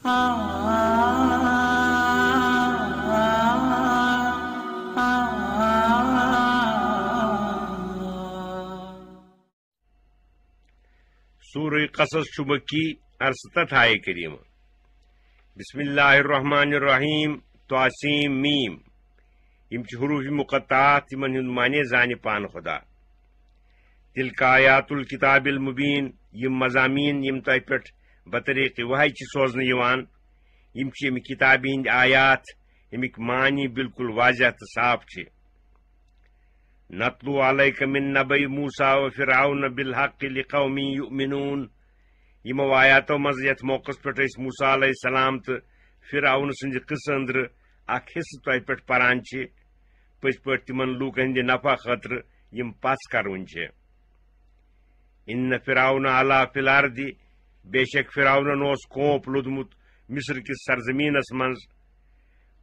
سورہ قصص چھ مکی 68 آیہ کریمہ. بسم اللہ الرحمن الرحیم طاسیم میم. یم چھ حروف مقطعات یمن ہند معنی زانہ پان خدا. تلک آیات الکتاب المبین. یم مضامین یم تہ پہ بطریق وحی چھ سوزنہ یوان یم چھ یم کتاب ہند آیات یمک معنی بالکل واضح تو صاف چھ. نتلو علیک من نبی موسیٰ و فرعون بالحق لقوم یؤمنون. یمو آیاتو مز یت موقع پہ موسیٰ علیہ السلام تو فرعون سند قصہ اندر اخ حصہ تہ پہ پران چھ پز پہ تمن لوکن ہند نفع خاطر یم پس کرون چھ. ان فرعون علا فی الارض. بے شک فرعون اوس کوپ لودمت مصر کس سرزمینس منز.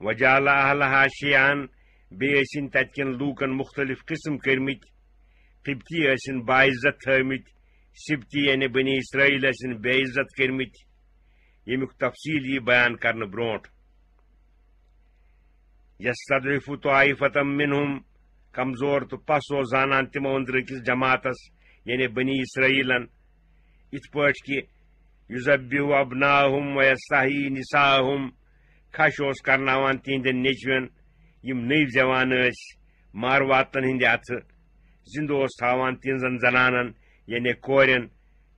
وجعل اہلہا شیعان. بیسن تتکن لوکن مختلف قسم کرمت. قبطی ٲسِن باعزت تھٲمٕتۍ. سبتی یعنی بنی اسرائیل ٲسِن بے عزت کرمت. ییٚمیُک تفصیل یی بیان کرنہٕ برونٛٹھ. یستضعف طائفة منہم. کمزور تو پس اوس زانان تمو أنٛدرٕ أکِس جماعتس یعنی بنی اسرائیلن یِتھ پٲٹھۍ کہِ یذبح ابناءہم ویستحیی نساءہم. کھش اوس کرناوان تہنٛدٮ۪ن نیچوٮ۪ن یم نٔوۍ زیوان ٲسۍ مارواتن ہٕنٛدِ اَتھٕ. زندٕ اوس تھاوان تہنٛزن زنانن یعنی کورٮ۪ن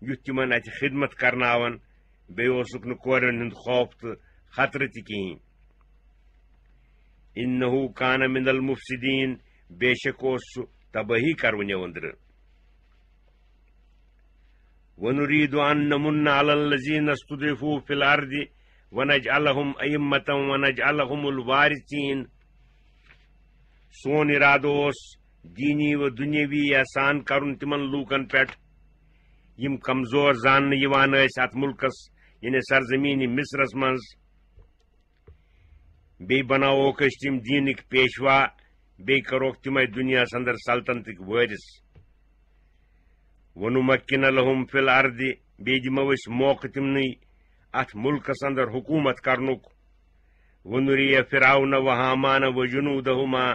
یُتھ تمن اتہِ خدمت کرناون. بیٚیہِ اوسُکھ نہٕ کورٮ۪ن ہُنٛد خوف تہٕ خطرٕ تہِ کِہیٖنۍ. انہو کان من المفسدین. بے شک اوس سُہ تبٲہی کرونیو أنٛدرٕ. ونريد أن نمن على الذين استضعفوا في الأرض ونجعلهم أئمة ونجعلهم الوارثين. سون ارادہ اوس دینی و دنیاوی احسان کرن تمن لوکن پہ یم کمزور زاننہٕ یوان ٲسۍ ات ملکس یعنی سرزمین مصرس منز. بیٚیہِ بناووکھ أسۍ تِم دیٖنٕکۍ پیشوا. بیٚیہِ کروکھ تِمے دُنیاہس اندر سلطنتٕکۍ وٲرث. ونمکن لہم فی الارض. بیٚیہِ دِمو أسۍ موقعہٕ تِمنٕے اتھ ملکس اندر حکومت کرنُک. ونریہ فرعون و حامان و جنودہما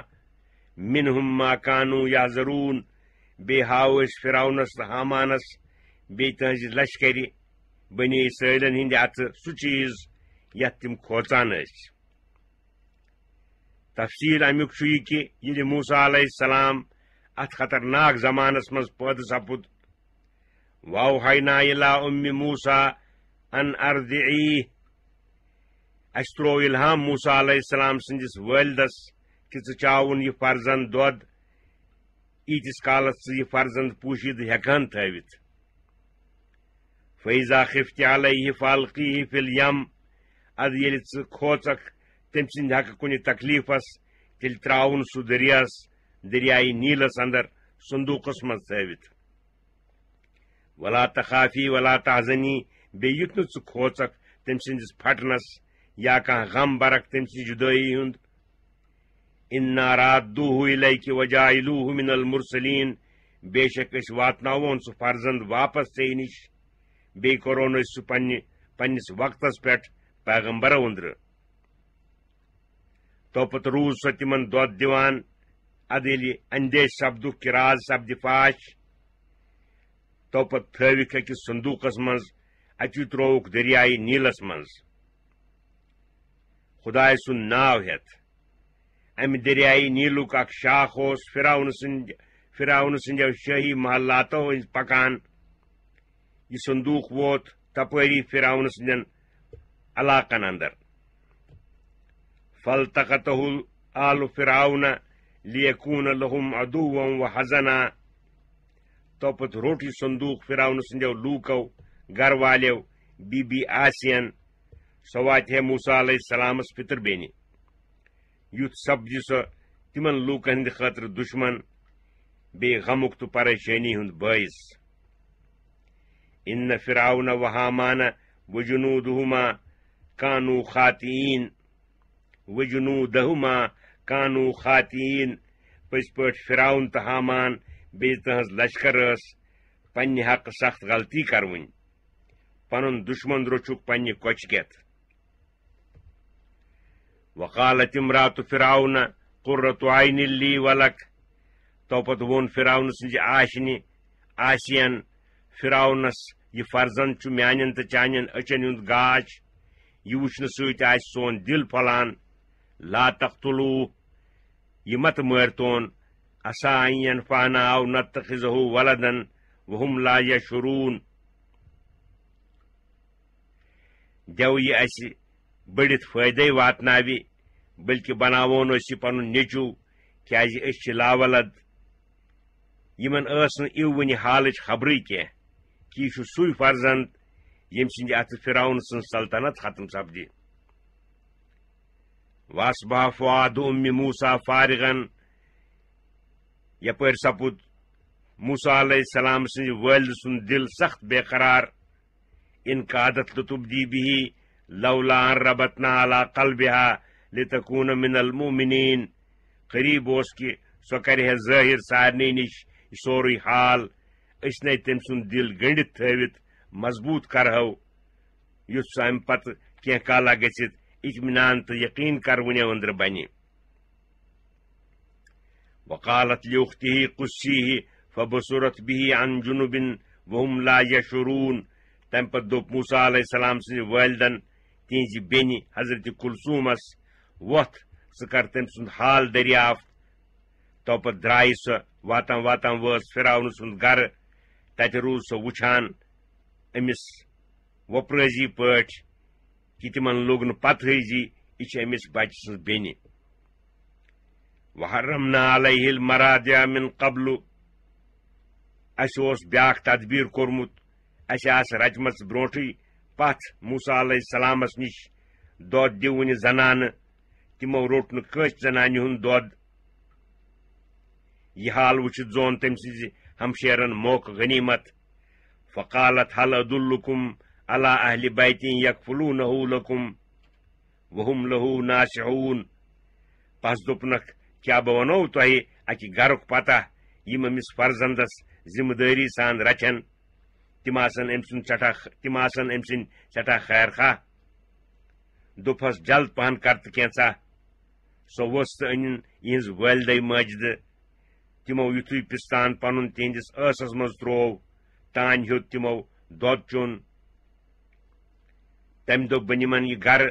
منہم ما کانوا یحذرون. بیٚیہِ ہاو أسۍ فرعونس تہٕ حامانس بیٚیہِ تہنٛزِ لشکرِ بنی اسرائیلن ہٕنٛدِ اَتھٕ سُہ چیٖز یتھ تِم کھوژان ٲسۍ. تفصیل امیُک چھُ یہِ کہِ ییٚلہِ موسیٰ علیہ السلام اتھ خطرناک زمانس منٛز پٲدٕ سپُد. واوحینا الی ام موسیٰ ان ارضعیہ. اسہِ تروو الہام موسیٰ علیہ السلام سٕنٛدِس والدس کہ ژٕ چاوُن یہِ فرزند دۄد ایٖتِس کالس ژٕ یہِ فرزند پوٗشیدٕ ہٮ۪کہن تھٲوِتھ. فیضا خفت علیہ فالقیہ فی الیم. اد ییٚلہِ ژٕ کھوژکھ تٔمۍ سٕنٛدِ حقہٕ کُنہِ تکلیفس تیٚلہِ تراوُن سُہ دریایہِ نیٖلس اندر صندوقس منٛز تھٲوِتھ. ولا تخافی ولا تحزنی. بیٚیہِ یُتھ نہٕ ژٕ کھوژکھ تٔمۍ سٕنٛدِس پھٹنس یا کانٛہہ غم برکھ تٔمۍ سٕنٛزِ جُدٲیی ہُنٛد. انا رادوہ الیکِ وجاعلوہ من المرسلین. بے شک أسۍ واتناوون سُہ فرزند واپس ژےٚ نِش. بیٚیہِ کرون أسۍ سُہ پننِس وقتس پٮ۪ٹھ پیغمبرو أنٛدرٕ. توپتہٕ روٗز سۄ تِمن دۄد دِوان. ادٕ ییٚلہِ اندیش سپدُکھ کہِ راز سپدِ فاش توپتہٕ تھٲوِکھ أکِس صندوقس منٛز. اَتی ترووُکھ دریایہِ نیٖلس منٛز خداے سُنٛد ناو ہٮ۪تھ. امہِ دریایہِ نیٖلُک اکھ شاخ اوس فرعون سٕنٛدیو شٲہی محلاتو أنٛدۍ پکان. یہِ صندوق ووت تپٲری فرعون سٕنٛدٮ۪ن علاقن اندر. فالتقطه آل فرعون لیکون لہم عدوا وحزنا. توپتہٕ روٚٹ یہِ صندوق فرعون سٕنٛدیو لوٗکو گھر والیو بی بی آسین. سۄ واتہِ ہے موسیٰ علیہ السلامس پِتٕر بیٚنہِ. یُتھ سپدِ سۄ تِمن لوٗکن ہٕنٛدِ خٲطرٕ دُشمن بیٚیہِ غمُک تہٕ پریشٲنی ہُنٛد باعث. ان فرعون و حامان وجنودہما کانوا خاطئین. وجنودہما کانوا خاطئین. پٔزۍ پٲٹھۍ فرعون تہٕ حامان بیٚیہِ تٕہنٛز لشکر ٲس پننہِ حقہٕ سخت غلطی کروٕنۍ. پنُن دُشمن روچھُکھ پننہِ کۄچہِ کٮ۪تھ. وقالت امرات فرعون قرۃ عین لی ولک توپت وون فرعون سنجِ آشنہِ آسین فرعونس یہ فرزند چھ میانن تو چانین اچن ہند گاش یہ وچھن ست آس سون دل پھلان لا تقتلوه یہ مت مارتون عسى ان ينفعنا او نتخذه ولدا وهم لا يشعرون دیو یہ اس بڑت فائدے واتناوی بلکہ بناون اس پن نیچو کیاز اس لاولد یمن اسن ایونی حالچ خبری کی کہ یہ سوئی فرزند یم سند ات فرعون سن سلطنت ختم سپدی واصبح فؤاد ام موسى فارغا یپر سپد موسیٰ علیہ السلام سند والد سن دل سخت بے قرار ان قادت لتبدی به لولا ان ربطنا على قلبها لتكون من المؤمنین قریب اس کہ سو کرہ ظاہر سارنی نش سوری حال اس نے تم سن دل گنڈت تھوت مضبوط کرہو یس سم پت کی کالا گھت اطمینان تو یقین کرونی اندر بنی وقالت لاخته قصیه فبصرت به عن جنوب وهم لا يشعرون تم پت دوپ موسیٰ علیہ السلام سن والدن تہذ بینی حضرت کلثومس وتھ سہ کر تم سند حال دریافت توپت درائے سہ واتان واتان وس فرعون سند گر تت روز سہ وچھان امس وپرزی پٹ کہ تمن لوگ ن پتہ زی یہ امس بچہ سن بینی وحرمنا علیہ المراضع من قبل اس بیاکھ تدبیر کورمت اس رچمت بروٹھے پتھ موسیٰ علیہ السلامس نش دود دیونہ زنانہ تمو روٹ نس زنانہ ہند دود یہ حال وچھت زون تم سز ہمشیرن موقع غنیمت فقالت هل ادلکم على اہل بیت یکفلونہ لکم وهم له ناصحون پس دپنک کیا بہ ونو تہ اکہ گرک پتہ یم امس فرزندس ذمہ داری سان رچن تم آسن ام سن سٹھا خیر خواہ دپس جلد پہن کرت کینسا سو وس تو ان یہ والدے ماجد تمو یتھے پستان پنن تہندس ٲسس مز ترو تان ہیوت تمو دود چون تم دپ بہ نمن یہ گر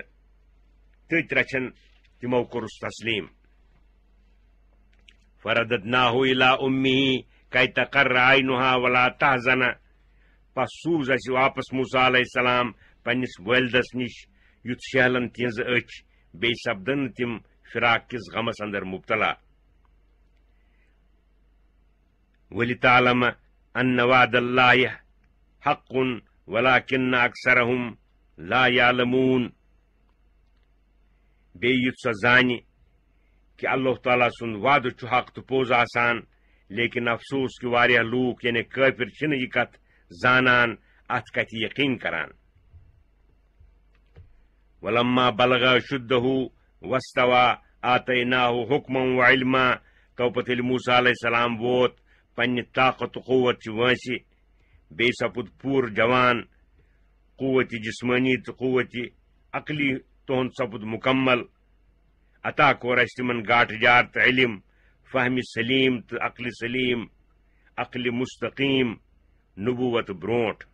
تت رچن تمو کورس تسلیم فرددناه الى امه كي تقر عينها ولا تحزن پس سوز اس واپس موسیٰ علیہ السلام پنس والدس نش یت شہلن تہذ اچ بی سپدن تم فراق کس غمس اندر مبتلا ولتعلم ان وعد اللہ حق ولكن اکثرهم لا يعلمون بی یت سہ زانہ کہ اللہ تعالیٰ سن وعد حق تو پوز آسان لیکن افسوس کہ واریاہ لوک یعنی کافر چھ یہ کت زانان ات کت یقین کران ولما بلغ شدہ واستوى آتیناہ حکما وعلما توپت موسیٰ علیہ السلام ووت پنہ طاقت و قوت چہ وانسی بی سپد پور جوان قوت جسمانی تو قوت عقلی تہند سپد مکمل عطا کور اس تمن گاٹ جارت علم فہم سلیم تو عقل سلیم عقل مستقیم نبوت برونٹ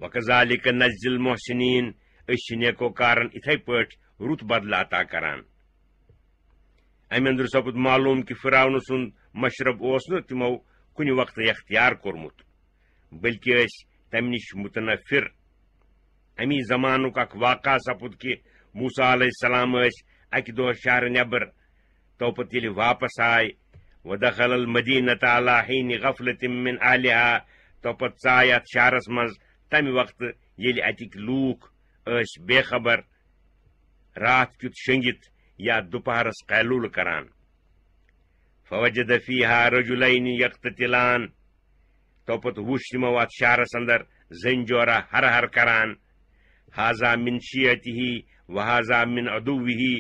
وکذالک نجزی المحسنین اس نیکو کارن اتھے پٹ رت بدل عطا کران ام اندر سپد معلوم کہ فرعون سن مشرب اوس نہ تمو کن وقت اختیار کورمت بلکہ اس تم نش متنفر امی زمانک اک واقعہ سپد کہ موسیٰ علیہ السلام اکہ دہ شہر نبر توپت یل واپس آئے ودخل المدینۃ علی حین غفلۃ من اہلها توپت ژائے ات شہرس مز تمہ وقت یل اتک لوک بے خبر رات کیت شنگت یا دوپہرس قیلول کران فوجد فیہا رجلین یقتتلان توپت وچھ تمو ات شہرس اندر زن جورا ہر ہر کران ھذا من شیعتہ وہذا من عدوہ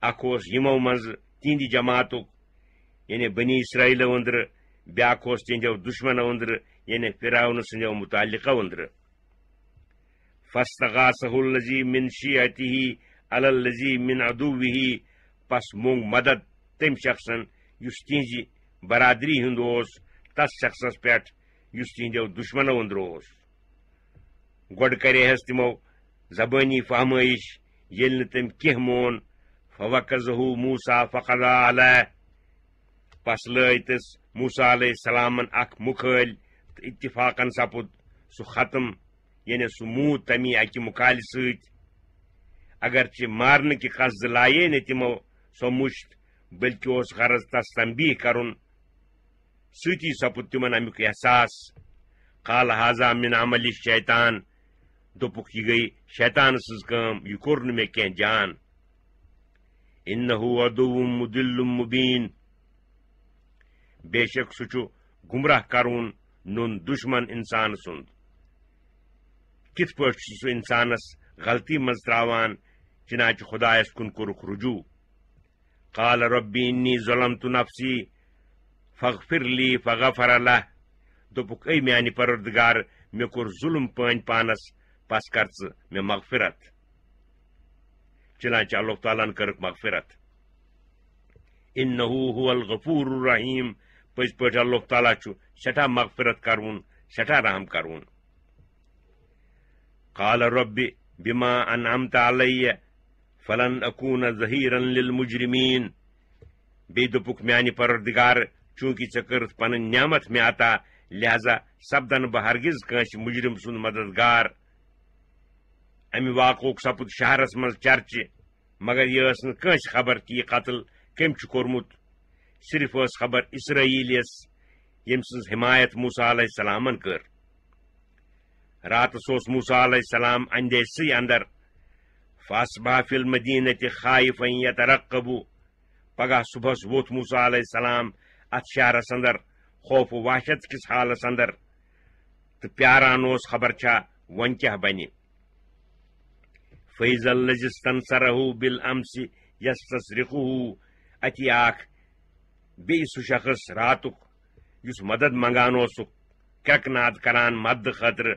اکوس یمو مز تہندی جماعتک یعنی بنی اسرائیل اندر بیاکھ تہندو دشمنو اندر یعنی فرعون سندو متعلقہ اندر فاستغاثہ الذی من شیعتہ علی الذی من عدوہ پس مونگ مدد تم شخصن یس تہذ برادری ہند تس شخصس پہ یس تہندو دشمنو اندر گوڑ کرے ہس تمو زبانی فہمائش یل نہ تم کی مون فوقظہ موسیٰ فقضا علیہ پس لس موسیٰ علیہ السلامن اخ مکھل تو اتفاقن سپد سہ ختم یعنی سہ موت تمی اکہ مکھالہ ست اگرچہ مارنے کی قصد لائے نہ تمو سو مشت بلکہ اس غرض تس تنبیہ کرن ستی سپد تمن امیک احساس قال ھذا من عمل الشیطان دوپک یہ گئی شیطان سز کام یہ کور نہ مے کی جان انہ عدو مضل مبین بے شک سہ گمراہ کرون نون دشمن انسان سند کت پہ سہ انسانس غلطی مز تراوان چنانچہ خدایس کن کورک رجوع قال ربی انی ظلمت نفسی فاغفر لی فغفر لہ دوپک اے میانہ پروردگار مے کور ظلم پان پانس پس کر مے مغفرت چنانچہ اللہ تعالیٰ کرک مغفرت انہ هو الغفور الرحیم پز پہ اللہ تعالیٰ سٹھا مغفرت کرون سٹھا رحم کرون قال رب بما انعمت علی فلن اکون ظہیرا للمجرمین بی دپک میانہ پروردگار چونکہ ژے کرت پن نعمت میں عطا لہذا سپدن بہ ہرگز کنس مجرم سند مددگار امہ واقعک سپد شہرس مز چرچہ مگر یہ نس خبر کہ یہ قتل کم کورمت صرف اس خبر اسرائیلیس یم سز حمایت موسیٰ علیہ السلام کر رات سوس موسیٰ علیہ السلام اندے سی اندر فاصبح فی المدینہ خائفا یترقب پگہ صبح ووت موسیٰ علیہ السلام ات شہرس اندر خوف و وحشت کس حالس اندر تو پیاران اس خبر چھا ون کیا بنی فیض الذی استنصرہ بالامس یستصرخہ اتی آخ بی سہ شخص راتک اس مدد منگان کرکناد کران مدد خاطر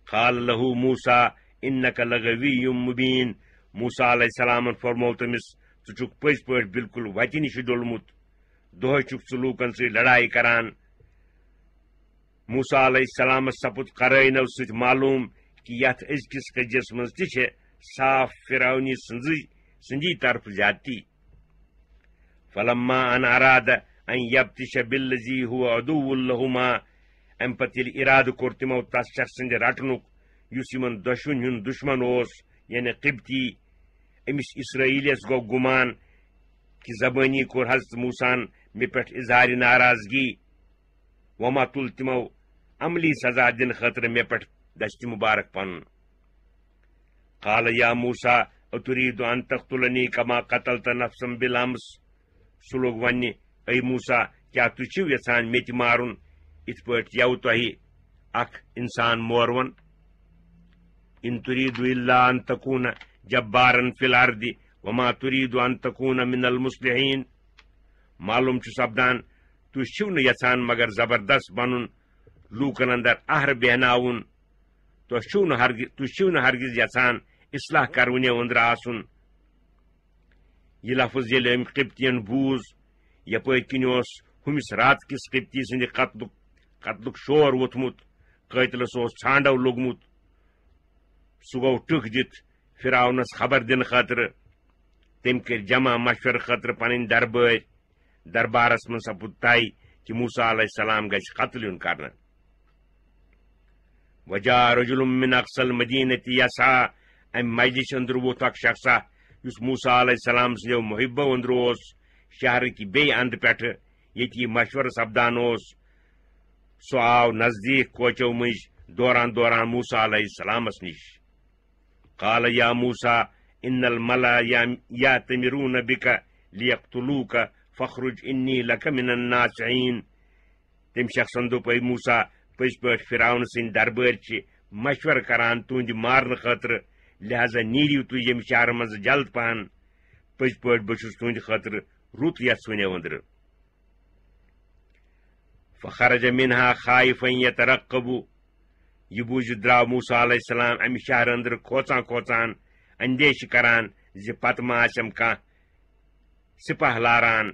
قال له موسیٰ انک لغوی مبین موسیٰ علیہ السلام فرمو تمس ژٕ پز پہ بالکل وتہ نش ڈولمت دہے ژٕ لوکن سی لڑائی کران موسیٰ علیہ السلام سپد قرائنو ست معلوم کہ یت ازکس کجس مز تہ صاف فرعونی سندی طرف زیادتی فلما ان اراد ان یبتش بالذی هو عدو لہما ام پتہ یل ارادہ کور تمو تس شخص سند رٹنک یس یمن دشون ہند دشمن یعنی قبطی امس اسرائیلیس گو گمان کہ زبانی کور حضرت موسیٰ مے پہ اظہار ناراضگی وما تل تمو عملی سزا دن خاطر مے پہ دست مبارک پن قال یا موسیٰ اتريد ان تقتلنی کما قتلت نفسا بالامس سہ لوگ ون اے موسیٰ کیا تھی یژھان مت مارن ات پہ یو تہ اخ انسان مورون ان تريد الا ان تكون جبارا في الارض وما تريد ان تكون من المصلحين معلوم سپدان تھی چھو یژھان مگر زبردست بنن لوکن اندر اہر بہناون تھی چھو ہرگز یژھان اصلاح کرونی اندر آسن یہ لفظ یل ام قبطین بوز یپر کن ہمس رات کس قبطی سند قتلک شور ووتمت قاتلس ژھانڈو لوگمت سہ گو ٹک دت فرعونس خبر دن خاطر تم کر جمع مشور خاطر پن دربارس من سپد طے کہ موسیٰ علیہ السلام گژھِ قتل یون کرنا وجاء رجل من اقصى المدینہ یسعى ام مجلس اندر ووت اخ شخصا اس موسیٰ علیہ السلام سندو محبو اندر شہر کی بی اند پہ یہ مشور سپدان سہ آو نزدیک کوچو مز دوران موسیٰ علیہ السلام نش قال یا موسیٰ ان الملا یاتمرون بک لیقتلوک فخرج انی لک من الناصحین تم شخصن دپ اے موسیٰ پز پہ فرعون سند دربار مشور کران تہند مارن خاطر لہذا نیرو تھی یم شہر مز جلد پہن پز پہ بس تہند خاطر رت یژھونے اندر فخرج منها خائفا يترقب یہ بوزت درا موسیٰ علیہ السلام امہ شہر اندر کھوچان اندیش کران زِ پتہٕ ما آسٮ۪م کانٛہہ سپاہ لاران.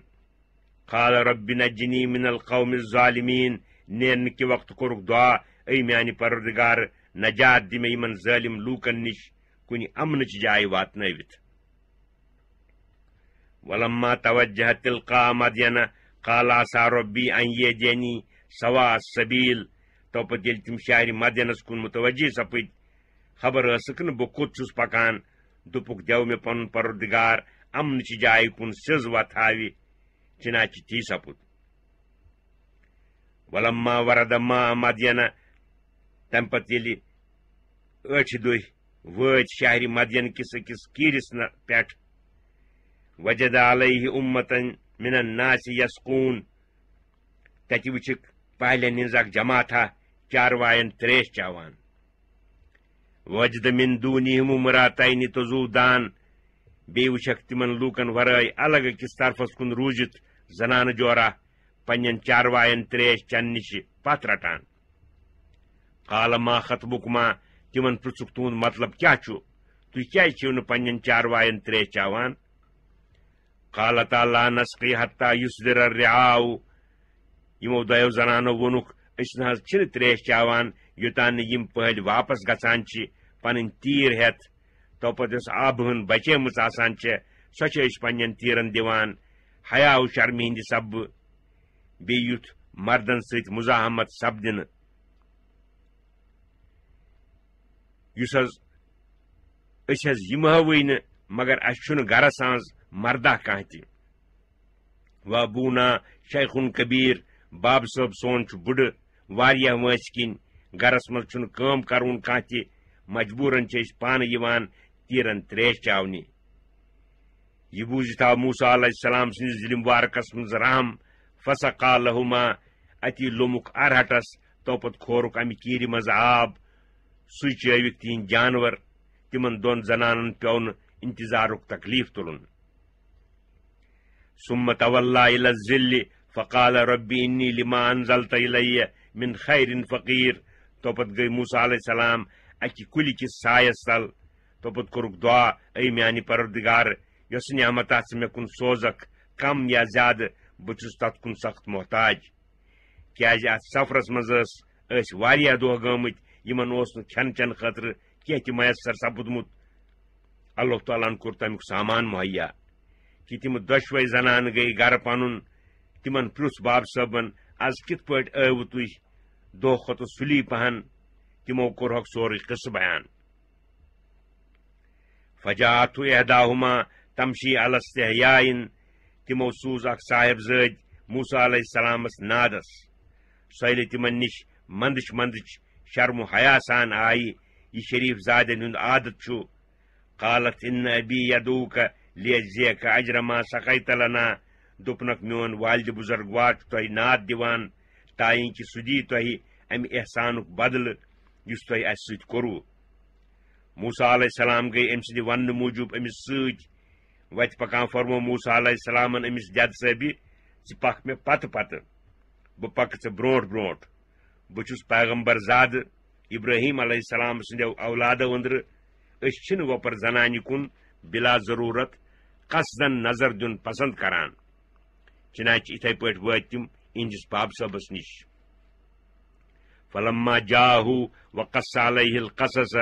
قال رب نجنی من القوم الظالمین. نیرنہٕ کہِ وقتہٕ کوٚرُکھ دعا اے میانہِ پروردگار نجات دِ مےٚ یِمن ظٲلم لوٗکن نِش کُنہِ امنٕچ جایہِ واتنٲوِتھ. ولما توجہ تلقاء مدین قال عسى ربی ان یہدینی سواء السبیل. توپت ییٚلہِ تِم شہرِ مدینس کُن متوجہ سپٕدۍ خبر ٲسٕکھ نہٕ بہٕ کوٚت چھُس پکان. دوٚپُکھ دیو مےٚ پنُن پروردگار امنٕچہِ جایہِ کُن سیٚز وتھ ہاوِ. چنانچہِ تی سپُد. ولما ورد ماء مدین. تمہِ پتہٕ ییٚلہِ ٲٹھِ دۄہہِ وٲتۍ شہرِ مدین کِس أکِس کیٖرِس پٮ۪ٹھ. وجد علیہ امتن من الناس یسقون. تتہِ وٕچھِکھ پہلٮ۪ن ہٕنٛز اکھ جماعتھا چاروایَن تریش چاوان. وجد من دونہم امراتین تذودان. بیٚیہِ وٕچھکھ تِمن لوٗکن ورٲے الگ أکِس طرفس کُن روٗزِتھ زنانہٕ جورا پننٮ۪ن چاروایَن تریش چٮ۪نہٕ نِش پتھ رٹان. قال ما خطبکما. تِمن پرٛژھُکھ تُہُنٛد مطلب کیٛاہ چھُ؟ تُہۍ کیٛازِ چھِو نہٕ پننٮ۪ن چاروایَن تریش چاوان؟ قالتا لا نسقی حتى يصدر الرعاء. یِمو دۄیو زنانو ووٚنُکھ أسۍ نہ حظ چھِنہٕ تریش چاوان یوٚتانۍ نہٕ یِم پٔہلۍ واپس گژھان چھِ پنٕنۍ تیٖر ہٮ۪تھ. توپت یۄس آبہٕ ہٕن بچیمٕژ آسان چھےٚ سۄ چھِ أسۍ پننٮ۪ن تیٖرن دِوان حیا و شرمہِ ہٕنٛدِ سببہٕ بیٚیہِ یُتھ مردن سۭتۍ مزاحمت سپدِنہٕ. یُس حظ أسۍ حظ یِمہوٕے نہٕ مگر اَسہِ چھُنہٕ گرس منٛز مردہ کانٛہہ تہِ. وابونا شیخُن کبیٖر. باب صٲب سون چھُ بُڈٕ واریاہ وٲنٛسہِ کِنۍ. گرس منٛز چھُنہٕ کٲم کرُن کانٛہہ تہِ. مجبوٗرن چھِ أسۍ پانہٕ یِوان تیٖرن تریش چاونہِ. یہِ بوٗزِتھ آو موسیٰ علیہ السلام سٕنٛدِس دِلہِ مبارکس منٛز رحم. فسقا لہما. اتی لوٚمُکھ ارہٹس. توپت کھورُکھ امہِ کیٖرِ منٛز آب. سُے چٲوِکھ تِہنٛدۍ جانور. تِمن دۄن زنانن پیوٚو نہٕ انتظارُک تکلیف تُلُن. ثم تولى الى الظل فقال ربي اني لما انزلت الي من خير فقير. توپت گٔے موسیٰ علیہ السلام اکہِ کُلہِ کِس سایس تل. توپت کوٚرُکھ دعا اے میانہِ پروردگار یۄس نعمتہ ژٕ مےٚ کُن سوزکھ کم یا زیادٕ بہٕ چھُس تتھ کُن سخت محتاج. کیازِ اتھ سفرس منٛز ٲسۍ واریاہ دۄہ گٲمٕتۍ. یِمن اوس نہٕ کھٮ۪ن چٮ۪ن خٲطرٕ کینٛہہ تہِ میسر سپُدمُت. اللہ تعالیٰ ہن کوٚر تمیُک سامان مہیا کہ تِم دۄشوے زنانہٕ گٔیہِ گرٕ پنُن. تِمن پرٛژھ باب صٲبن از کِتھ پٲٹھۍ آوٕ تُہۍ دۄہ کھۄتہٕ سُلی پہن. تِمو کوٚرہکھ سورُے قصہٕ بیان. فجاءته احداهما تمشي على استحياء. تِمو سوٗز اکھ صاحب زٲدۍ موسیٰ علیہ السلامس نادس. سۄ ییٚلہِ تِمن نِش منٛدٕچ منٛدٕچ شرم و حیا سان آیہِ یہِ شریٖف زادٮ۪ن ہُنٛد عادت چھُ. قالت ان ابی یدعوک لیجزیک اجر ما سقیت لنا. دوٚپنکھ میون والدِ بُزرگوار چھُ تۄہہِ ناد دِوان تاین کہِ سُہ دِیہِ تۄہہِ امہِ احسانُک بدلہٕ یُس تۄہہِ اسہِ سۭتۍ کوٚروٕ. موسیٰ علیہ السلام گٔیہِ أمۍ سٕنٛدِ وننہٕ موٗجوٗب أمِس سۭتۍ. وتہِ پکان فرمو موسیٰ علیہ السلامن أمِس جد صٲبہِ ژٕ پکھ مےٚ پتہٕ پتہٕ بہٕ پکہٕ ژےٚ برونٛٹھ برونٛٹھ. بہٕ چھُس پیغمبر زادٕ ابراہیم علیہ السلام سٕنٛدیو اولادو أنٛدرٕ. أسۍ چھِنہٕ وۄپر زنانہِ کُن بلا ضروٗرت قصدن نظر دیُن پسنٛد کران. چنانچہِ یِتھے پٲٹھۍ وٲتۍ تِم اِہنٛدِس باب صٲبس نِش. فلما جاءه وقص عليه القصص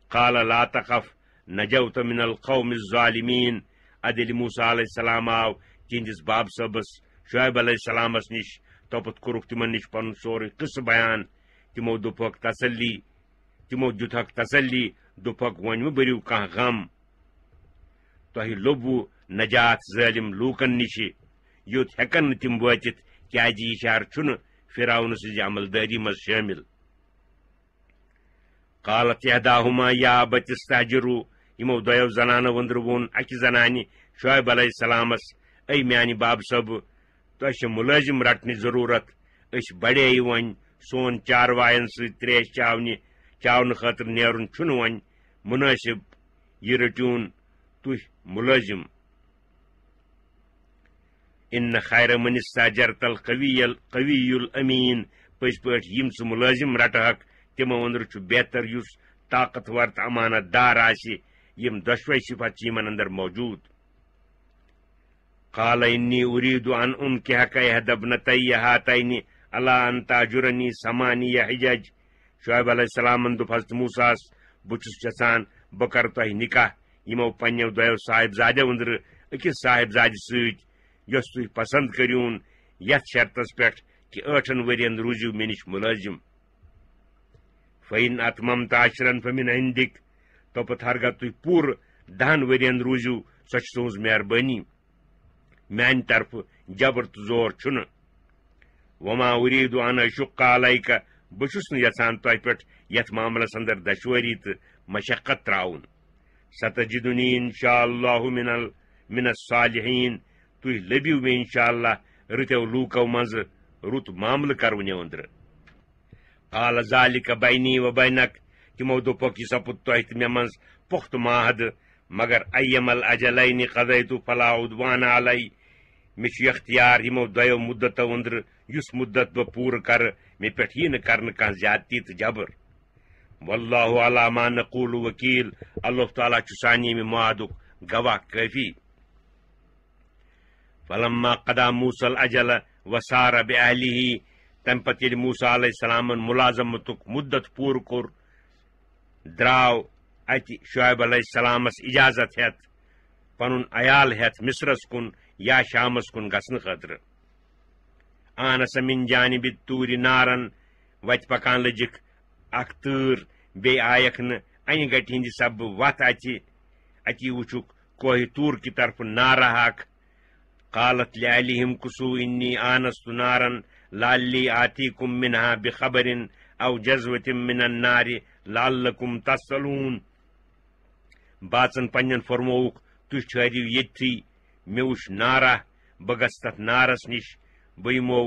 قال لا تخف نجوت من القوم الظالمين. ادٕ ییٚلہِ موسیٰ علیہ السلام آو تِہنٛدِس باب صٲبس شعیب علیہ السلامس نِش. توپت کوٚرُکھ تِمن نِش پنُن سورُے قصہٕ بیان. تِمو دوٚپہکھ تسلی. تِمو دِیُتہکھ تسلی. دوٚپہکھ وۄنۍ مہٕ بٔرِو کانٛہہ غم. تۄہہِ لوٚبوٕ نجات ظٲلم لوٗکن نِشہِ. یوٚت ہٮ۪کن نہٕ تِم وٲتِتھ کیازِ یہِ شہر چھُنہٕ فرعون سٕنٛزِ عملدٲری منٛز شٲمِل. قالت احداهما یا ابت استاجروا. یِمو دۄیو زنانو أنٛدرٕ ووٚن اکہِ زنانہِ شعیب علیہ السلامس اے میانہِ باب صٲبہٕ تۄہہِ چھِ مُلٲزِم رٹنٕچ ضروٗرت. أسۍ بڑییہِ وۄنۍ. سون چاروایَن سۭتۍ تریش چاونہٕ خٲطرٕ نیرُن چھُنہٕ وۄنۍ مُنٲسِب. یہِ رٔٹِوُن تُہۍ مُلٲزِم. ان خیر من استاجرت القوی الامین. پٔزۍ پٲٹھۍ یِم ژٕ مُلٲزِم رٹہکھ تِمو أنٛدرٕ چھُ بہتر یُس طاقتور تہٕ امانت دار آسہِ یم دشوے صفت یمن اندر موجود. قال انی اريد ان انكحك احدى ابنتي هاتين على ان تاجرني 8 حجج. شعیب علیہ السلام دوپ حضرت موسیٰ بچس یژھان بہ کر تہ نکاح یمو پنو دو صاحبزادو اندر اکس صاحبزاد ست یس تھی پسند کریون یتھ شرطس پہ کہ 8 ورین روزیو مے نش ملازم. فین اتممت 10 فمن عندک توپت ہرگاہ تھی پور 10 ورین روزیو سو تہذ مہربانی میان طرف جبر تو زور چھن. وما اريد ان اشق عليك بچس یژھان تہ پہ یتھ معاملس اندر دشواری تو مشقت تراؤن. ستجدنی انشاء اللہ من الصالحین تھی لبیو میں انشاء اللہ رتو لوکو مز رت معاملہ کرونیو اندر. قال ذلك بینی و بینک تمو دوپک یہ سپد تہ تو مے مز پخت معاہد مگر ایم الاجلین قضیت فلا عدوان علی مے اختیار یمو دو مدتو اندر یس مدت بہ پور کر مے پہ یہ کرنے کھانا زیادتی تو جبر. واللہ علی ما نقول وکیل اللہ تعالیٰ سانی میں معادک گواہ کافی. فلما قضى موسى الاجل وسار باهله تم پتہ یل موسیٰ علیہ السلام ملازمتک مدت پور کور دراو ات شعیب علیہ السلامس اجازت ہیت پن عیال ہیت مصرس کن یا شامس کن گھن خاطر. آنس من جانب الطور نارن وت پکان لجک اخ تر بی آیک ن ان گٹ ہند سب وت اتی وچک کوہ طور کی طرف نارہ اخ. قالت لأهلهم كسوا إني آنست نارا لعلي آتيكم منها بخبر أو جزوة من النار لعلكم تصلون. باچن پنن فرموک تھی ٹھہرو یتھی مے وچ نارہ بہ گژھٕ تتھ نارس نش بہ یمو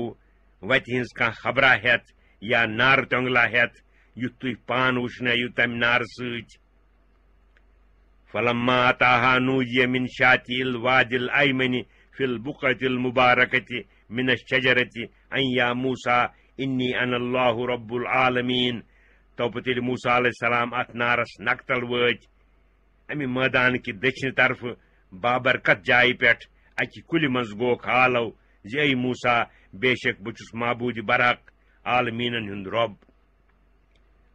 وتہ ہنز کانٛہہ خبرا ہیتھ یا نار تۄنگلا ہیتھ یُتھ تُہۍ پان وٕچھنٲیِو تمہِ نارٕ سۭتۍ. فلما أتاها نودي من شاطئ الوادي الأيمن في البقعة المباركة من الشجرة أن يا موسى إني أنا الله رب العالمين. توپتل موسیٰ علیہ السلام ات نارس نقتل وٲتۍ امہ مٲدان کہ دچھنہِ طرف بابرکت جایہِ پٮ۪ٹھ اکہ کُلہِ منٛز گوکھ حالو زِ اے موسیٰ بے شک بہٕ چھُس معبوٗدِ برحق عالمیٖنن ہُنٛد رۄب.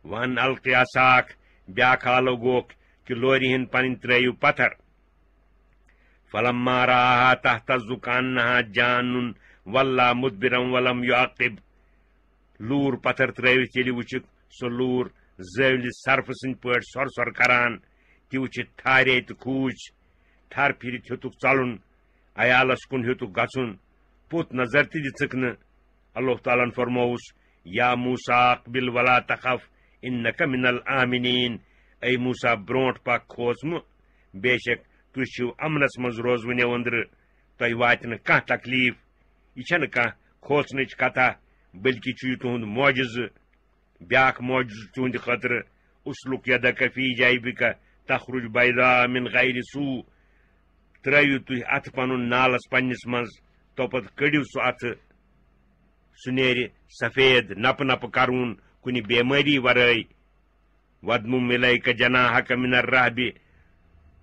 ون القِ عصاک بیاکھ حالو گوکھ کہ لورِ ہٕنٛدۍ پنٕنۍ ترٲیِو پتھر. فلما رآها تهتز كأنها جان ولا مدبرا ولم يعقب. لور پتھر ترٲوِتھ ییٚلہِ وٕچھِکھ سُہ لور زٲولہِ سرفہٕ سٕنٛدۍ پٲٹھۍ سۄر سۄر کران تہِ وٕچھِتھ ٹھارے تہٕ کھوٗژ. ٹھر پھِرِتھ ہیوٚتُکھ ژلُن عیالس کُن ہیوٚتُکھ گژھُن پوٚت نظر تہِ دِژٕکھ نہٕ. اللہ تعالیٰ ہن فرمووُس یا موسیٰ اقبل ولا تخف انك من الآمنین. اے موسیٰ برونٛٹھ پک کھوژ مہٕ بے شک تُہۍ چھِو امنس منٛز روزوٕنیو أنٛدرٕ تۄہہِ واتہِ نہٕ کانٛہہ تکلیٖف. یہِ چھنہٕ کانٛہہ کھوژنٕچ کتھا بلکہِ چھُ یہِ تُہُنٛد معجزٕ. بیاکھ معجزٕ تُہنٛدِ خٲطرٕ اسلُک یدک فی جیبک تخرج بیضاء من غیر سوء. ترٲیِو تُہۍ اتھٕ پنُن نالس پننس منٛز توپت کٔڑِو سُہ اتھٕ سُہ نیرِ سفید نپہٕ نپہٕ کرون کُنہِ بیمٲری ورٲے. ودمم الیک جناحک من الرہب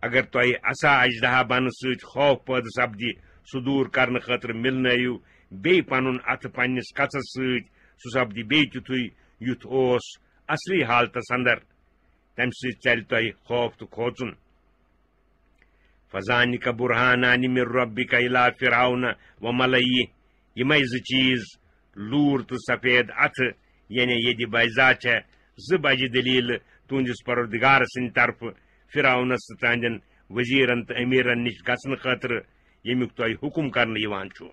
اگر تۄہہِ عصا اجدہا بنہٕ سۭتۍ خوف پٲدٕ سپدِ سُہ دوٗر کرنہٕ خٲطرٕ مِلنٲیِو بیٚیہِ پنُن اتھٕ پننس کژس سۭتۍ سُہ سپدِ بیٚیہِ تِتھُے یُتھ اوس اصلی حالتس اندر تمہِ سۭتۍ ژلہِ تۄہہِ خوف تہٕ کھوژُن. فذانک برہانان من ربک الی فرعون وملئہ. یمے زٕ چیٖز لوٗر تہٕ سفید اتھٕ یعنی یدِ بیضا چھےٚ زٕ بجہِ دلیٖلہٕ تُہنٛدِس پروردگار سٕنٛدِ طرفہٕ فرعونس تہٕ تہنٛدٮ۪ن وزیرن تہٕ امیرن نش گژھنہٕ خٲطرٕ ییٚمیُک تۄہہِ حکم کرنہٕ یِوان چھُ.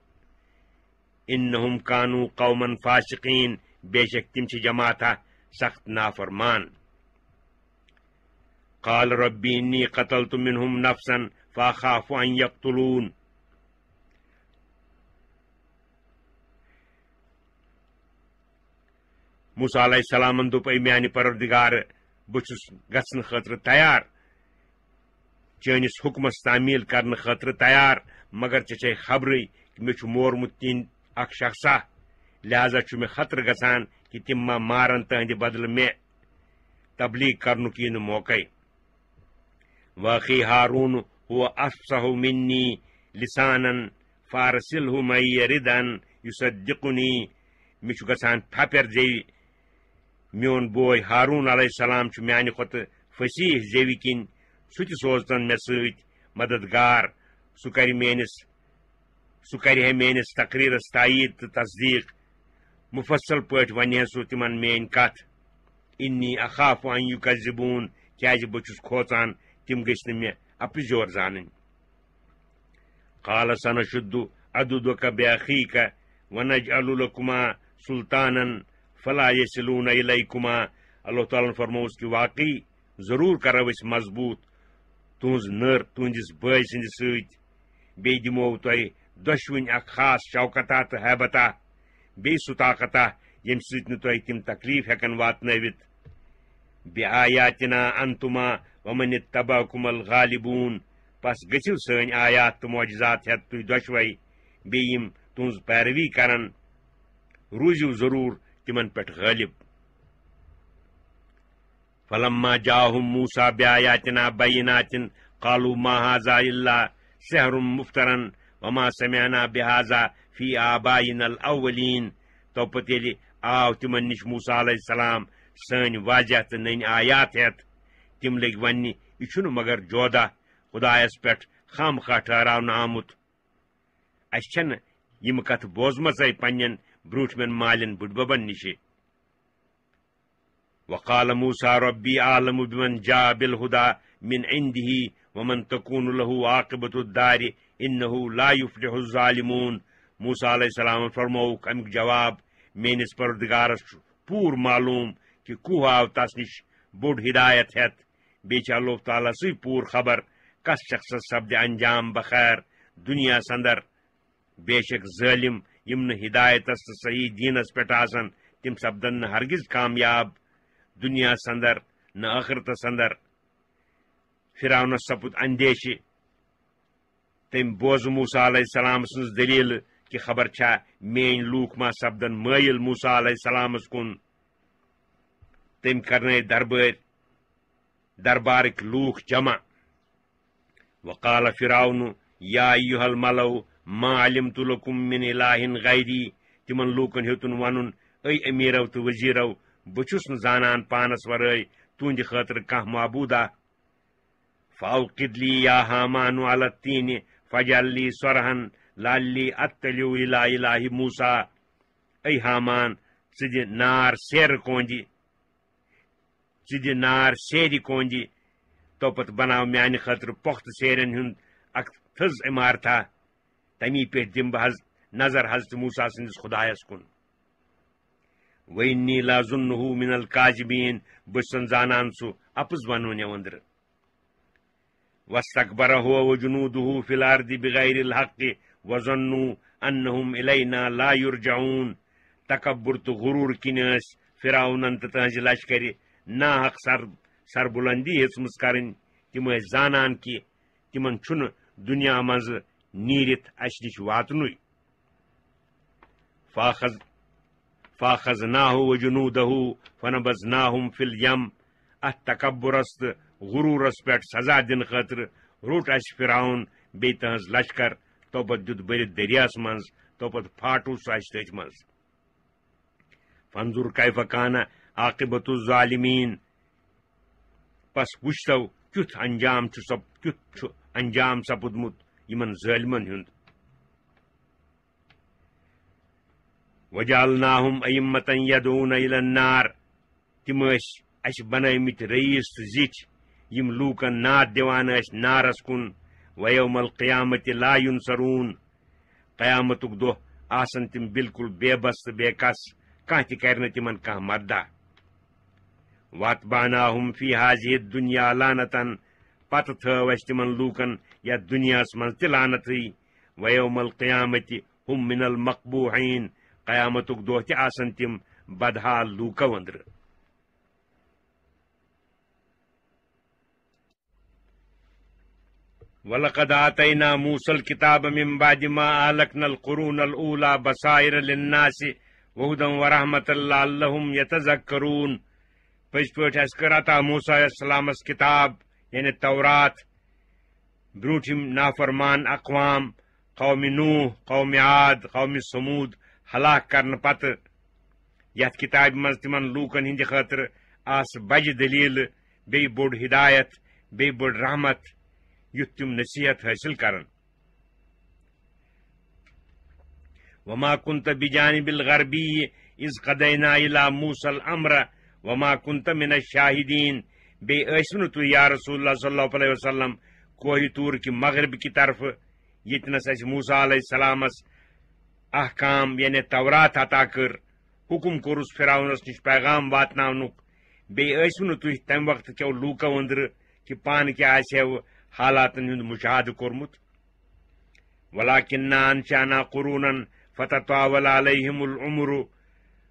انہم کانوا قوما فاسقین. بے شک تم چھ جماعتہ سخت نافرمان. قال ربی انی قتلت منہم نفسا فاخاف ان یقتلون. موسیٰ علیہ السلام دوٚپ اے میانہِ پروردگار بہٕ چھُس گژھنہٕ خٲطرٕ تیار چٲنِس حُکمس تعمیٖل کرنہٕ خٲطرٕ تیار مگر ژےٚ چھے خبرٕے کہِ مےٚ چھُ مورمُت تِہنٛدۍ اکھ شخصا لہذا چھُ مےٚ خطرٕ گژھان کہ تِم ما مارن تہنٛدِ بدلہٕ مےٚ تبلیغ کرنُک یی نہٕ موقعے. واقعی ہارون هو افصح منی لسانا فارسلہ معی ردا یصدقنی مے چھ گژھان پھپر زیوِ میون بوے ہارون علیہ السلام چھ میانہ کھۄتہٕ فصیح زیوِ کِنۍ سُہ تہِ سوزتن مےٚ سۭتۍ مددگار سُہ کرِ ہے میٲنس تقریرس تایید تہٕ تصدیق مفصل پٲٹھۍ ونہِ ہے سُہ تمن میٲنۍ کتھ انی اخاف ان یکذبون کیازِ بہٕ چھُس کھوژان تِم گٔژھۍ نہٕ مےٚ اپٕزیور زانٕنۍ قال سنشد عضدک باخیک ونجعل لکما سلطانا فلا یصلون الیکما اللہ تعالیٰ فرموس کہ واقعی ضرور کرو أسۍ مضبوط تہنٛز نٔر تُہنٛدِس بٲے سٕنٛدِ سۭتۍ بیٚیہِ دِمو تۄہہِ دۄشوٕنۍ اکھ خاص شوکتا تہٕ حیبتا بیٚیہِ سُہ طاقتا ییٚمہِ سۭتۍ نہٕ تۄہہِ تِم تکلیف ہٮ۪کن واتنٲوِتھ بِآیاتنا انتما ومن اتبعکم الغالبون پس گٔژھِو سٲنۍ آیات تہٕ معجزات ہٮ۪تھ تُہۍ دۄشوے بیٚیہِ یِم تُہنٛز پیروی کرن روٗزِو ضروٗر تِمن پٮ۪ٹھ غٲلب فلما جاءهم موسى بآياتنا بينات قالوا ما هذا إلا سحر مفترى وما سمعنا بهذا في آبائنا الأولين توپت ییٚلہِ آو تِمن نِش موسیٰ علیہ السلام سٲنۍ واضح تہٕ نٔنۍ آیات ہٮ۪تھ تِم لٔگۍ وننہِ یہِ چھُنہٕ مگر جودہ خدایس پٮ۪ٹھ خام خواہ ٹھہراونہٕ آمُت اَسہِ چھنہٕ یِم کتھٕ بوزمژے پننٮ۪ن برٛوٗنٛٹھمٮ۪ن مالٮ۪ن بٕڈببن نِشہِ وقال موسى ربي أعلم بمن جاء بالهدى من عنده ومن تكون له عاقبة الدار إنه لا يفلح الظالمون موسى عليه السلام فرموک امیُک جواب میٲنِس پروردگارس چھُ پوٗرٕ معلوٗم کہ کُہ آو تس نِش بوٚڑ ہدایت ہٮ۪تھ بیٚیہِ چھِ اللہ تعالیٰ سٕے پوٗرٕ خبر کس شخصس سپدِ انجام بخیر دُنیاہس اندر بے شک ظٲلم یِم نہٕ ہدایتس تہٕ صحیح دیٖنس پٮ۪ٹھ آسن تِم سپدن نہٕ ہرگز کامیاب دنیاہس اندر نہ ٲخرتس اندر فرعونس سپُد اندیشہِ تٔمۍ بوز موسیٰ علیہ السلام سٕنٛز دلیٖلہٕ کہ خبر چھا میٲنۍ لوٗکھ ما سپدن مٲیل موسیٰ علیہ السلامس کُن تٔمۍ کرنٲے دربارٕکۍ لوٗکھ جمع وقال فرعون یا ایُہا الملو ما علمت لکم من الہ غیری تمن لوٗکن ہیوٚتُن ونُن اے امیٖرو تہٕ وزیٖرو بہٕ چھُس نہٕ زانان پانس ورٲے تُہنٛدِ خٲطرٕ کانٛہہ معبوٗدا فاوقد لی یا حامان علی الطین فجعل لی صرحن لعلی اطلع الی الہ موسیٰ اے حامان ژٕ دِ نار سیرِ کونجہِ توپت بناو میانہِ خٲطرٕ پۄختہٕ سیرٮ۪ن ہُنٛد اکھ تھٔز عمارتھا تمی پٮ۪ٹھ دِمہٕ بہٕ نظر حضرت موسیٰ سٕنٛدِس خۄدایس کُن وإنی لأظنہ من الکاذبین بہٕ چھُسن زانان سُہ اپُز ونوٕنہِ أنٛدرٕ واستکبر هو وجنوده فی الارض بغیر الحق وظنوا انہم الینا لا یرجعون تکبر تہٕ غروٗر کِنۍ ٲسۍ فرعونن تہٕ تہنٛزِ لشکرِ ناحق سربلندی ہیژمٕژ کرٕنۍ تِم ٲسۍ زانان کہِ تِمن چھُنہٕ دُنیا منٛزٕ نیٖرِتھ اسہِ نِش واتنُے فاخذناہ وجنوٗدہ فنبذناہم فی الیم اتھ تکبرس تہٕ غروٗرس پٮ۪ٹھ سزا دِنہٕ خٲطرٕ روٚٹ اسہِ فرعون بیٚیہِ تہنٛز لشکر توپت دیُت بٔرِتھ دٔریاہس منٛز توپت پھاٹوو سُہ اسہِ تٔتھۍ منٛز فانظر کیف کان عاقبۃ الظالمین پس وٕچھتو کیُتھ چھُ انجام سپُدمُت یِمن ظٲلمن ہُنٛد وجعلناہم ائمة یدعون الی النار تِم ٲسۍ اسہِ بنٲومٕتۍ رئیٖس تہٕ زِٹھۍ یِم لوٗکن ناد دِوان ٲسۍ نارس کُن ویوم القیامتِ لا ینصرون قیامتُک دۄہ آسن تِم بالکل بے بس تہٕ بے کس کانٛہہ تہِ کرِ نہٕ تِمن کانٛہہ مددا واتبعناہم فی ہذِہ الدنیا لعنتن پتہٕ تھٲو اسہِ تِمن لوٗکن یتھ دُنیاہس منٛز تہِ لعنتھٕے ویوم القیامتِ ہم من المقبوحین قیامتُک دۄہ تہِ آسن تِم بدحال لوٗکو أنٛدرٕ وَلَقَدْ آتَيْنَا مُوسَى الْكِتَابَ مِنْ بَعْدِ مَا أَهْلَكْنَا الْقُرُونَ الْأُولَى بَصَائِرَ لِلنَّاسِ وَهُدًى وَرَحْمَةً لَعَلَّهُمْ يَتَذَكَّرُونَ پٔزۍ پٲٹھۍ اَسہِ کٔر عطا موسیٰ علیہ السلامس کِتاب یعنی تورات برونٹھم نافرمان اقوام قوم نوح قوم عاد قوم سمود ہلاک کرنے پتہ یتھ کتاب مز تمن لوکن ہند خاطر آس بج دلیل بی بوڑ ہدایت بی بوڑ رحمت یُتھ تم نصیحت حاصل کرن وما كنت بجانب الغربی اذ قضینا الى موسى الامر وما كنت من الشاہدین بی ٲسِو نہٕ تُہۍ یا رسول اللہ صلی اللہ علیہ وسلم کوہ طور کی مغرب کی طرف یتنس اس موسیٰ علیہ السلامس احکام یعنی تورات عطا کر حکم کورس فرعونس نش پیغام واتناونک بی ٲسِو نہٕ تُہۍ تمہِ وقت کیو لوٗکو أنٛدرٕ کہ پانہٕ کیٛاہ آسیو حالاتن ہُنٛد مشاہدٕ کوٚرمُت ولكننا انشأنا قرونا فتطاول عليهم العمر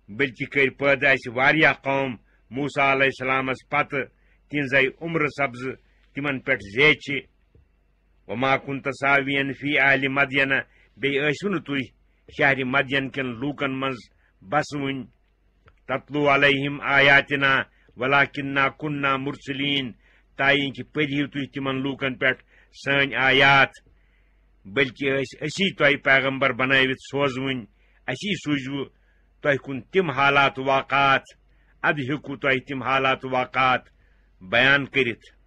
بلکہ کر پٲدٕ اسہِ واریاہ قوم موسیٰ علیہ السلامس پتہٕ تِہنٛزے عمر سبز تمن پٮ۪ٹھ زیچہِ وما كنت ساوین فی اہل مدین بیٚیہِ ٲسِو نہٕ تُہۍ شہر مدین کٮ۪ن لوٗکن منٛز بسوٕنۍ تتلو علیہم آیاتنا ولكننا كنا مرسلین تاین کہ پٔرِو تُہۍ تمن لوٗکن پٮ۪ٹھ سٲنۍ آیات بلکہ اسی تۄہہِ پیغمبر بنٲوِتھ سوزوٕنۍ اسی سوٗزوٕ تۄہہِ کُن تِم حالات واقعات ادٕ ہیٚکو تۄہہِ تِم حالات واقعات بیان کٔرِتھ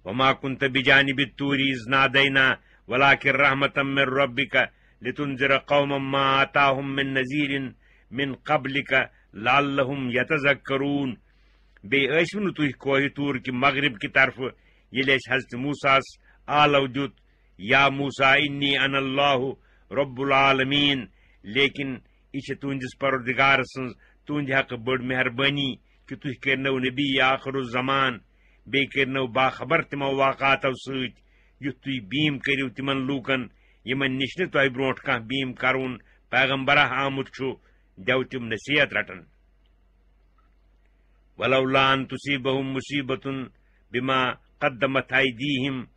وما كنت بجانب الطور إذ نادينا ولكن رحمة من ربك لتنذر قوما ما آتاهم من نذير من قبلك لعلهم يتذكرون بیٚیہِ ٲسِو نہٕ تُہۍ کوہ طور کہ مغرب کی طرف ییٚلہِ اَسہِ حضرت موسیٰ ہس آلو دیُت یا موسیٰ انی انا اللہ رب العالمین لیکن یہ چھِ تُہنٛدِس پروردگار سٕنٛز تُہنٛدِ حقہٕ بٔڑ مہربٲنی کہ تُہۍ کٔرنو نبی آخر الزمان بیٚیہِ کٔرنو باخبر تِمو واقعاتو سۭتۍ یُتھ تُہۍ بیٖم کٔرِو تِمن لوٗکن یِمن نِش نہٕ تۄہہِ برونٛٹھ کانٛہہ بیٖم کرُن پیغمبرہ آمُت چھُ دٮ۪و تِم نصیحت رٹن ولولا ان تصيبهم مصيبة بما قدمت أيديهم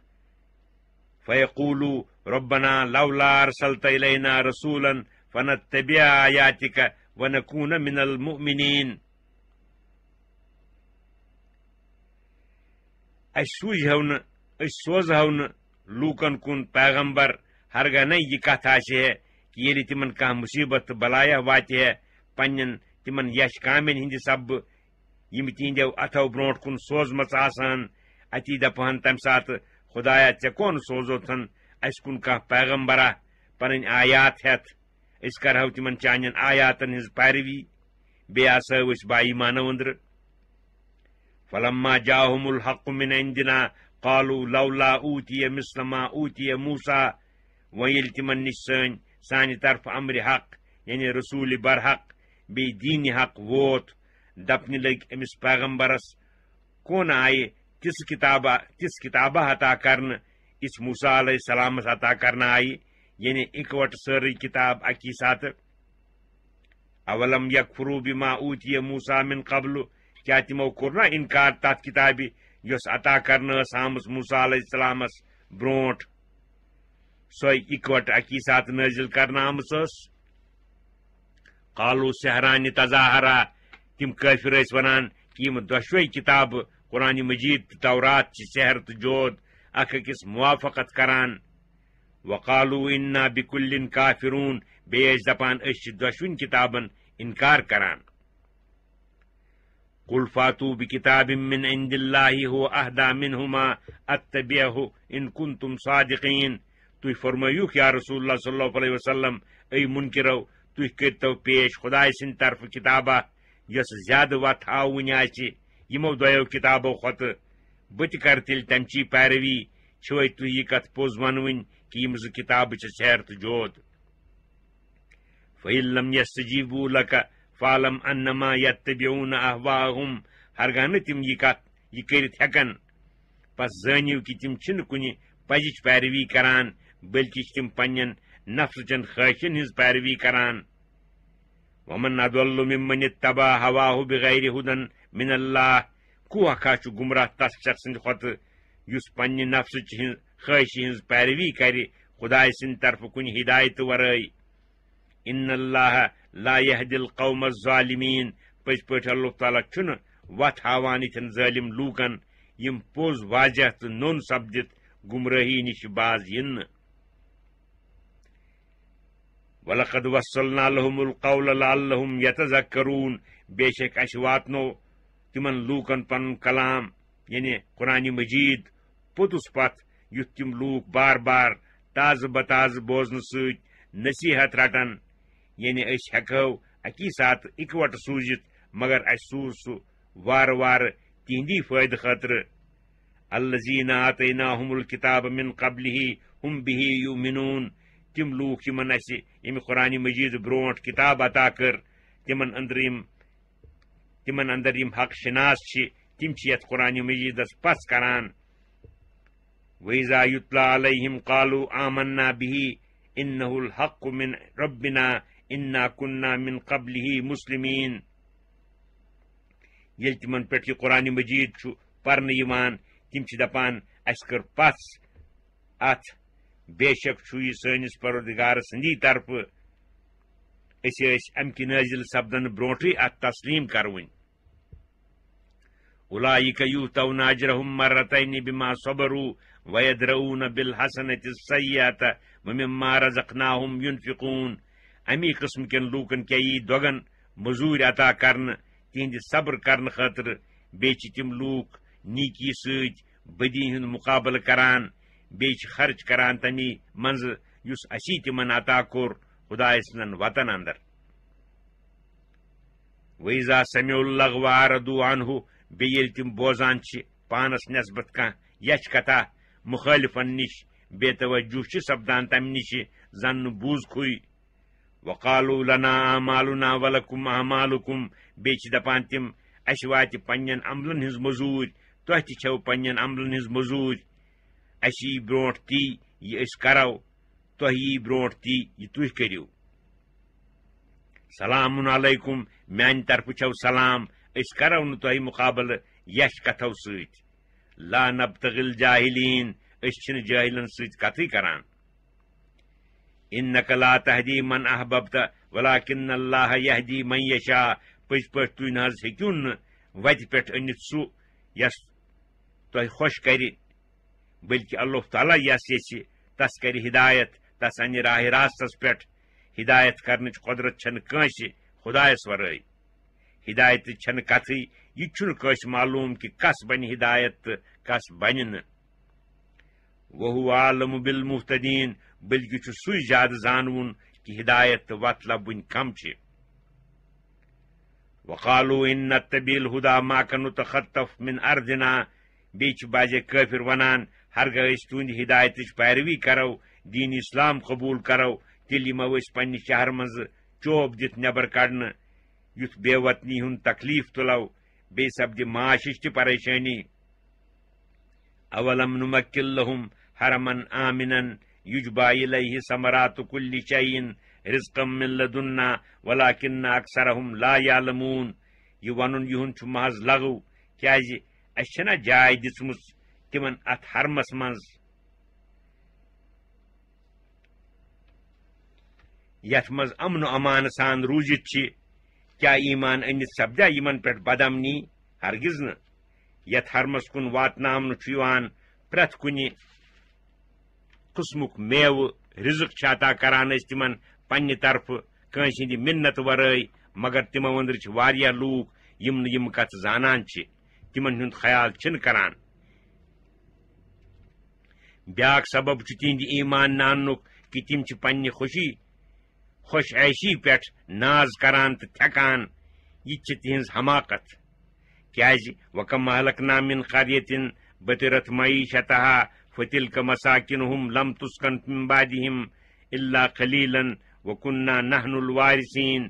فيقولوا ربنا لولا أرسلت إلينا رسولا فنتبع آياتك ونكون من المؤمنين سوزہو لوکن کن پیغمبر ہرگاہ نہ یہ کت آسہِ ہے کہ ییٚلہِ تمن کانٛہہ مصیبت تہٕ بلایا واتہِ ہے پننٮ۪ن تمن یش کامٮ۪ن ہٕنٛدِ سببہٕ یم تہنٛدیو اتھو برونٛٹھ کُن سوزمژ آسان اتی دپہن تمہِ ساتہٕ خدایا ژےٚ کون سوزوتھن اسہِ کُن کانٛہہ پیغمبرا پنٕنۍ آیات ہٮ۪تھ أسۍ کرہو تمن چانٮ۪ن آیاتن ہٕنٛز پیروی بیٚیہِ آسہو أسۍ با ایمانو أنٛدرٕ فلما جاءهم الحق من عندنا قالوا لولا اوتي مثل ما اوتي موسى ویل تمن نش سانہِ طرف امر حق یعنی رسول برحق بیٚیہِ دین حق ووت دپنہِ لگۍ أمِس پیغمبرس کون آیہِ تِژھ کتابہ عطا کرنہٕ یِژھ موسیٰ علیہ السلامس عطا کرنہٕ آیہِ یعنی اِکوٹ سٲرٕے کتاب اکی ساتہٕ اولم یکفروا بما اوتي موسى من قبل کیا تمو کوٚر نا انکار تتھ کتابہِ یۄس عطا کرنہٕ ٲس آمٕژ موسیٰ علیہ السلامس برونٛٹھ سۄے اِکوٹ اکی ساتہٕ نٲزِل کرنہٕ آمٕژ ٲس قالوا سحرانہِ تظاہرا تم کٲفر ٲسۍ ونان کہ یم دۄشوے کتابہٕ قرآن مجید تہٕ تورات چھِ سحر تہٕ جود اکھ أکِس موافقت کران وقالوا انا بكل کافرون بیٚیہِ ٲسۍ دپان أسۍ چھِ دۄشوٕنۍ کتابن انکار کران قل فاتوا بكتاب من عند الله هو اهدى منهما اتبعه ان كنتم صادقين تُہۍ فرمٲیوٗکھ یا رسول اللہ صلی اللہ علیہ وسلم اے منکرو تُہۍ کٔرتو پیش خداے سٕنٛدِ طرفہٕ کتابہ یۄس زیادٕ وتھ ہاوٕنۍ آسہِ یِمو دۄیو کتابو کھۄتہٕ بہٕ تہِ کرٕ تیٚلہِ تمچی پیروی چھوے تُہۍ یہِ کتھ پوٚز ونوٕنۍ کہ یِم زٕ کتابہٕ چھِ سحر تہٕ جود فإن لم يستجيبوا لك فاعلم انما يتبعون اهواءهم ہرگاہ نہٕ تِم یہِ کٔرِتھ ہٮ۪کن پس زٲنِو کہ تِم چھِنہٕ کُنہِ پزِچ پیروی کران بلکہ چھِ تِم پننٮ۪ن نفسٕچن خٲہشن ہٕنٛز پیروی کران ومن اضل ممن اتبع هواه بغیر هدى من الله کو اکھا چھُ گمراہ تس شخص سٕنٛدِ کھۄتہٕ یُس پننہِ نفسٕچ خٲہشہِ ہٕنٛز پیروی کرِ خداے سٕنٛدِ طرفہٕ کُنہِ ہدایتہٕ ورٲے ان اللہ لا يهدي القوم الظالمین پٔزۍ پٲٹھۍ اللہ تعالیٰ چھُنہٕ وتھ ہاوان یِتھٮ۪ن ظٲلم لوٗکن یم پوز واضح تو نون سپدت گمراہی نش باز ین وَلَقَدْ وَصَّلْنَا لَهُمُ الْقَوْلَ لَعَلَّهُمْ يَتَذَكَّرُونَ بے شک اَسہِ واتنو تمن لوٗکن پنُن کلام یعنی قرآن مجید پوٚتُس پتھ یُتھ تِم لوٗکھ بار بار تازٕ بتازٕ بوزنہٕ سۭتۍ نصیحت رٹن یعنی أسۍ ہٮ۪کو اکی ساتہٕ اِکوٹہٕ سوٗزِتھ مگر اَسہِ سوٗز سُہ وارٕ وارٕ تِہنٛدی فٲیدٕ خٲطرٕ الذین آتیناہم الکتاب من قبلہ ہم بہ یؤمنون تِم لوٗکھ یِمن اَسہِ ییٚمہِ قرآن مجید برونٛٹھ کتاب عطا کٔر تِمن اندر یِم حق شناس چھِ تِم چھِ یتھ قرآن مجیدس پس کران وَإِذَا يُتْلَى عَلَيْهِمْ قَالُوا آمَنَّا بِهِ إِنَّهُ الْحَقُّ مِنْ رَبِّنَا إِنَّا كُنَّا مِنْ قَبْلِهِ مُسْلِمِينَ ییٚلہِ تِمن پٮ۪ٹھ یہِ قرآن مجید چھُ پرنہٕ یِوان تِم چھِ دپان اَسہِ کٔر پژھ اتھ بے شک چھُ یہِ سٲنِس پروردگار سٕنٛدی طرفہٕ أسۍ ٲسۍ امہِ کہِ نٲزِل سپدنہٕ برونٛٹھٕے اتھ تسلیٖم کروٕنۍ اولئک یؤتون اجرهم مرتين بما صبروا ويدرؤون بالحسنة السيئة ومما رزقناهم ينفقون امی قسم کٮ۪ن لوٗکن کیٛاہ یی دۄگن مزوٗرۍ عطا کرنہٕ تِہنٛدِ صبر کرنہٕ خٲطرٕ بیٚیہِ چھِ تِم لوٗکھ نیکی سۭتۍ بدی ہُنٛد مقابلہٕ کران بیٚیہِ چھِ خرچ کران تمی منٛزٕ یُس اسی تِمن عطا کوٚر خدایہِ سٕنٛدن وطن اندر وَإِذَا سَمِعُوا اللَّغْوَ أَعْرَضُوا عَنْهُ بیٚیہِ ییٚلہِ تِم بوزان چھِ پانس نٮ۪سبت کانٛہہ یچھ کتھا مُخٲلِفن نِش بے توجہ چھِ سپدان تمہِ نِش زن نہٕ بوٗزکھٕے وَقَالُوا لَنَا أَعْمَالُنَا وَلَكُمْ أَعْمَالُكُمْ بیٚیہِ چھِ دپان تِم اَسہِ واتہِ پننٮ۪ن عملن ہٕنٛز مزوٗرۍ تۄہہِ تہِ چھو پننٮ۪ن عملن ہٕنٛز مزوٗرۍ اَسہِ یی برونٛٹھ تی یہِ أسۍ کرو تۄہہِ یی برونٛٹھ تی یہِ تُہۍ کٔرِو سلام علیکم میانہِ طرفہٕ چھو سلام أسۍ کرو نہٕ تۄہہِ مُقابلہٕ یش کتھو سۭتۍ لا نبتغی الجاہلین أسۍ چھِنہٕ جٲہلن سۭتۍ کتھٕے کران انک لا تہدی من احببت ولکن اللہ یہدی من یشاء پٔزۍ پٲٹھۍ تُہۍ نہ حظ ہیٚکِو نہٕ وتہِ پٮ۪ٹھ أنِتھ سُہ یس تۄہہِ خۄش کرِ بلکہِ اللہ تعالیٰ یس یژھِ تس کرِ ہدایت تس انہِ راہ راستس پٮ۪ٹھ ہدایت کرنٕچ قۄدرت چھنہٕ کٲنٛسہِ خدایس ورٲے ہدایتٕچ چھنہٕ کتھٕے یہِ تہِ چھُنہٕ کٲنٛسہِ معلوٗم کہِ کس بنہِ ہدایت تہٕ کس بنہِ نہٕ وہو عالم بالمہتدین بلکہِ چھُ سُے زیادٕ زانوُن کہِ ہدایت تہٕ وتھ لبوٕنۍ کم چھِ وقالوا ان نتبع الهدى معك نتخطف من ارضنا بیٚیہِ چھِ بعضے کٲفر ونان ہرگاہ أسۍ تُہنٛدِ ہدایتٕچ پیروی کرو دین اسلام قبوٗل کرو تیٚلہِ یِمو أسۍ پننہِ شہر منٛزٕ چوب دِتھ نٮ۪بر کڑنہٕ یُتھ بے وطنی ہُنٛد تکلیٖف تُلو بیٚیہِ سپدِ معاشٕچ تہِ پریشٲنی اولم نمکن لہم حرمن آمنن یجبا الیہ ثمرات کل شیء رزقا من لدنا ولکن اکثرهم لا یعلمون یہ ونن یہُنٛد چھُ محض لغو کیازِ اَسہِ چھنا جاے دِژمٕژ تِمن اتھ حرمس منٛز یتھ منٛز امن و امان سان روٗزِتھ چھِ کیٛاہ ایمان أنِتھ سپدیا یِمن پٮ۪ٹھ بدامنی ہرگز نہٕ یتھ حرمس کُن واتناونہٕ چھُ یِوان پرٛٮ۪تھ کُنہِ قٕسمُک میوٕ رزق چھِ عطا کران أسۍ تِمن پننہِ طرفہٕ کٲنٛسہِ ہٕنٛدِ مِنت ورٲے مگر تِمو أنٛدرٕ چھِ واریاہ لوٗکھ یِم نہٕ یِم کتھٕ زانان چھِ تِمن ہُنٛد خیال چھِنہٕ کران بیٛاکھ سبب چھُ تِہنٛدِ ایمان ناننُک کہِ تِم چھِ پننہِ خۄش عیشی پٮ۪ٹھ ناز کران تہٕ تھٮ۪کان یہِ تہِ چھِ تِہنٛز حماقت کیازِ وکم اہلکنا من قرية بطرت معیشتها فتلك مساکنهم لم تسکن من بعدهم الا قلیلا وكنا نحن الوارثین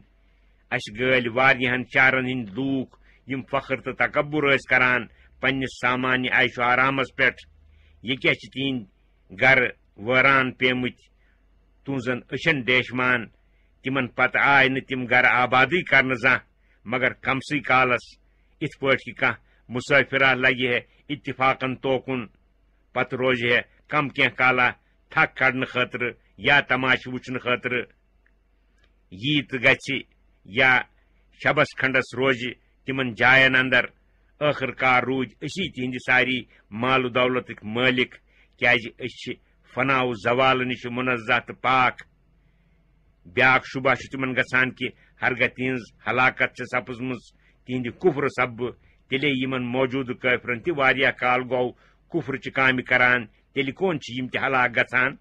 اَسہِ گٲلۍ واریاہن شہرن ہٕنٛدۍ لوٗکھ یِم فخر تہٕ تکبر ٲسۍ کران پننِس سامانہِ عیش و آرامس پٮ۪ٹھ یہِ کیٛاہ چھِ تِہنٛدۍ گرٕ وٲران پیمٕتۍ تُہنٛزن أچھن ڈیشمان تِمن پتہٕ آے نہٕ تِم گرٕ آبادٕے کرنہٕ زانٛہہ مگر کمسٕے کالس یِتھ پٲٹھۍ کہِ کانٛہہ مُسٲفِرا لگہِ ہے اتفاقن توکُن پتہٕ روزِ ہے کم کینٛہہ کالا تھک کڑنہٕ خٲطرٕ یا تماشہٕ وٕچھنہٕ خٲطرٕ یی تہٕ گژھِ یا شبس کھنڈس روزِ تِمن جاین اندر آخر کار روٗدۍ أسی تِہنٛدِ ساری مال و دولتٕکۍ مٲلِک کیٛازِ أسۍ چھِ فنا و زوال نِش منزہ تہٕ پاک. بیٛاکھ شُبہ چھُ تِمن گژھان کہِ ہرگاہ تِہنٛز ہلاکت چھِ سپٕزمٕژ تِہنٛدِ کُفرٕ سببہٕ تیٚلے یِمن موجوٗدٕ کٲفرن تہِ واریاہ کال گوٚو کُفرٕچہِ کامہِ کران تیٚلہِ کون چھِ یِم تہِ ہلاک گژھان.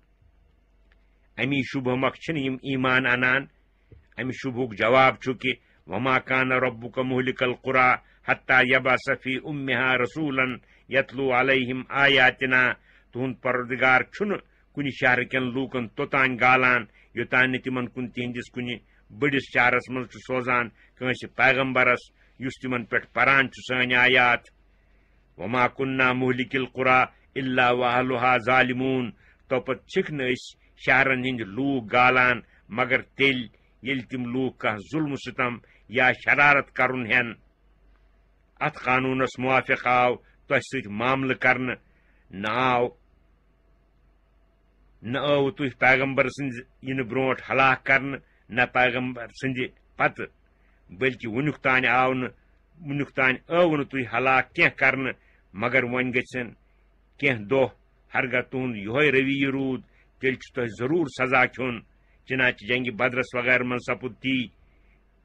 امی شُبہٕ مۄکھ چھِنہٕ یِم ایمان اَنان. امہِ شُبہُک جواب چھُ کہِ وما كان ربك مهلك القرى حتى يبعث في امها رسولا يتلو عليهم آياتنا. تہنٛد پروردگار چھُنہٕ کُنہِ شہرٕ کٮ۪ن لوٗکن توٚتانۍ گالان یوٚتانۍ نہٕ تِمن کُن تِہنٛدِس کُنہِ بٔڑِس شہرس منٛز چھُ سوزان کٲنٛسہِ پیغمبرس یُس تِمن پٮ۪ٹھ پران چھُ سٲنۍ آیات. وما كنا مهلك القرى الا واهلها ظالمون. توپت چھِکھ نہٕ أسۍ شہرن ہٕنٛدۍ لوٗکھ گالان مگر تیٚلہِ ییٚلہِ تِم لوٗکھ کانٛہہ ظُلم ستم یا شرارت کرُن ہٮ۪ن. اتھ قانوٗنس موافق آو تۄہہِ سۭتۍ معاملہٕ کرنہٕ. نہ ٲوٕ تُہۍ پیغمبر سٕنٛزِ یِنہٕ برٛونٛٹھ ہلاک کرنہٕ نہ پیغمبر سٕنٛدِ پتہٕ بٔلکہِ وُنیُک تانۍ ٲوٕ نہٕ تُہۍ ہلاک کینٛہہ کرنہٕ مگر وۄنۍ گژھن کینٛہہ دۄہ ہرگاہ تُہُنٛد یِہوے رویہ روٗد تیٚلہِ چھُ تۄہہِ ضروٗر سزا کھیوٚن. چنانچہ جنگہِ بدرس وغیرہ منٛز سپُد تی.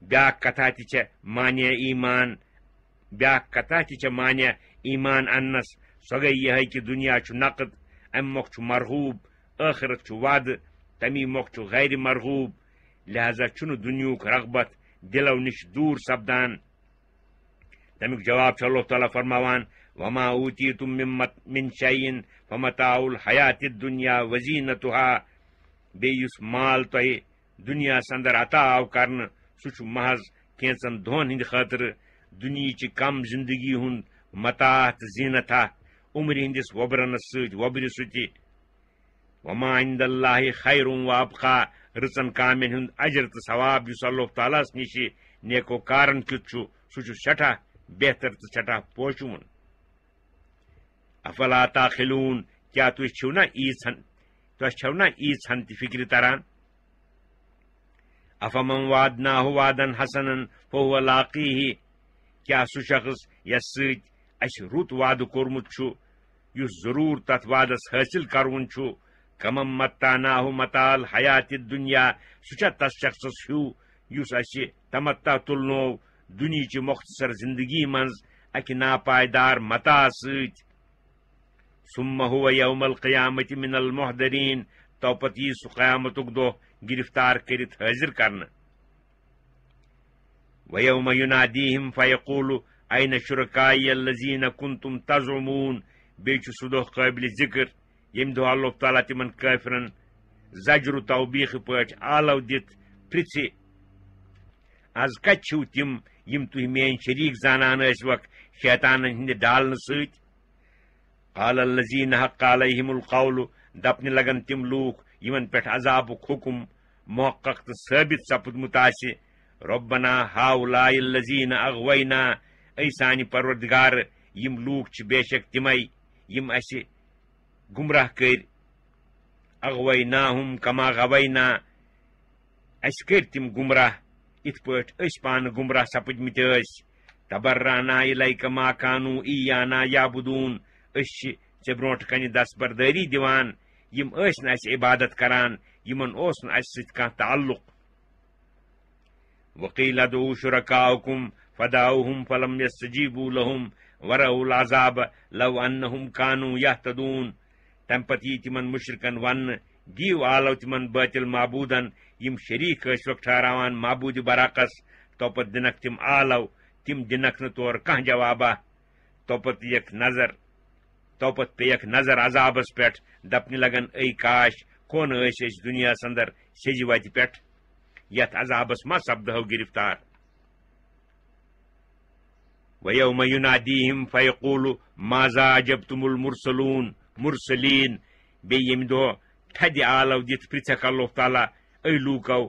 بیٛاکھ کتھا تہِ چھےٚ مانیا ایمان اننس. سۄ گٔیہِ یِہے کہِ دُنیا چھُ نقد امہِ مۄکھ چھُ مرغوٗب ٲخرت چھُ وعدٕ تمی مۄکھ چھُ غیر مرغوٗب. لہذا چھُنہٕ دُنیہُک رغبت دلو نِش دوٗر سپدان. تمیُک جواب چھُ اللہ تعالیٰ فرماوان وما اوتیتم من شیء فمتاع الحیات الدنیا وزینتها. بیٚیہِ یُس مال تۄہہِ دُنیاہس اندر عطا آو کرنہٕ سُہ چھُ محض کینٛژن دۄہن ہٕنٛدِ خٲطرٕ دُنیہچہِ کم زندگی ہُنٛد متاع تہٕ زیٖنتھا. عمرِ ہٕنٛدِس وۄبرنس سۭتۍ وۄبرِ سُہ تہِ. وما عند اللہ خیر وابقا. رٕژن کامٮ۪ن ہُنٛد اجر تہٕ ثواب یُس اللہ تعالیٰ ہس نِش نیکو کارن کیُتھ چھُ سُہ چھُ سٮ۪ٹھاہ بہتر تہٕ سٮ۪ٹھاہ پوشوُن. افلا تعقلون. کیٛاہ تُہۍ چھِو نا ایٖژہن تہِ فِکرِ تران. افمن وعدناه وعدا حسنا فهو لاقیہ. کیٛاہ سُہ شخص یس سۭتۍ اسہِ رُت وعدٕ کوٚرمُت چھُ یُس ضروٗر تتھ وعدس حٲصِل کرُن چھُ. کمم متعناه متاع الحیات الدنیا. سُہ چھا تس شخصس ہیوٗ یُس اسہِ تمتع تُلنوو دُنیہچہِ مۄختصر زندگی منٛز اکہِ ناپائیدار متاع سۭتۍ. ثم هو یوم القیامت من المحضرین. توپت یی سُہ قیامتُک دۄہ گرفتار کٔرِتھ حٲضِر کرنہٕ. ویوم ینادیہم فیقول این شرکائی الذین کنتم تزعمون. بیٚیہِ چھُ سُہ دۄہ قٲبلِ ذکر ییٚمہِ دۄہ اللہ تعالیٰ تِمن کٲفرن زجر و توبیٖخ پٲٹھۍ آلو دِتھ پرژھِ آز کتہِ چھِو تِم یِم تُہۍ میٲنۍ شریٖک زانان ٲسۍوکھ شیطانن ہٕنٛدِ ڈالنہٕ سۭتۍ. قال الذین حق علیہم القول. دپنہِ لگن تِم لوٗکھ یِمن پٮ۪ٹھ عذابُک حُکم محقق تہٕ ثٲبت سپُدمُت آسہِ. ربنا ہاؤلاء الذین اغوینا. اے سانہِ پروردگار یِم لوٗکھ چھِ بے شک تِمے یِم اسہِ گمراہ کٔرۍ. اغویناہم کما غوینا. اسہِ کٔرۍ تِم گمراہ یِتھ پٲٹھۍ أسۍ پانہٕ گمراہ سپٕدمٕتۍ ٲسۍ. تبرانا الیک ما کانوا ایانا یعبدون. أسۍ چھِ ژےٚ برونٛٹھ کنہِ دستبردٲری دِوان یِم ٲسۍ نہٕ اسہِ عبادت کران یِمن اوس نہٕ اسہِ سۭتۍ کانٛہہ تعلق. وقیل ادعوا شرکاءکم فدعوہم فلم یستجیبوا لہم ورأوا العذاب لو انہم کانوا یہتدون. تمہِ پتہٕ یی تِمن مُشرکن وننہٕ دِیِو آلو تِمن باطل معبوٗدن یِم شریٖک ٲسۍوکھ ٹھہراوان معبوٗدِ برعکس. توپت دِنکھ تِم آلو تِم دِنکھ نہٕ تورٕ کانٛہہ جوابا. توپت پیٚیکھ نظر عذابس پٮ۪ٹھ دپنہِ لگن اے کاش کونہٕ ٲسۍ أسۍ دُنیاہس اندر سیٚزِ وتہِ پٮ۪ٹھ یتھ عذابس ما سپدہو گرفتار. ویوم ینادیہم فیقول ماذا اجبتم المرسلین. بیٚیہِ ییٚمہِ دۄہ تھدِ آلو دِتھ پرژھکھ اللہ تعالیٰ اے لوٗکو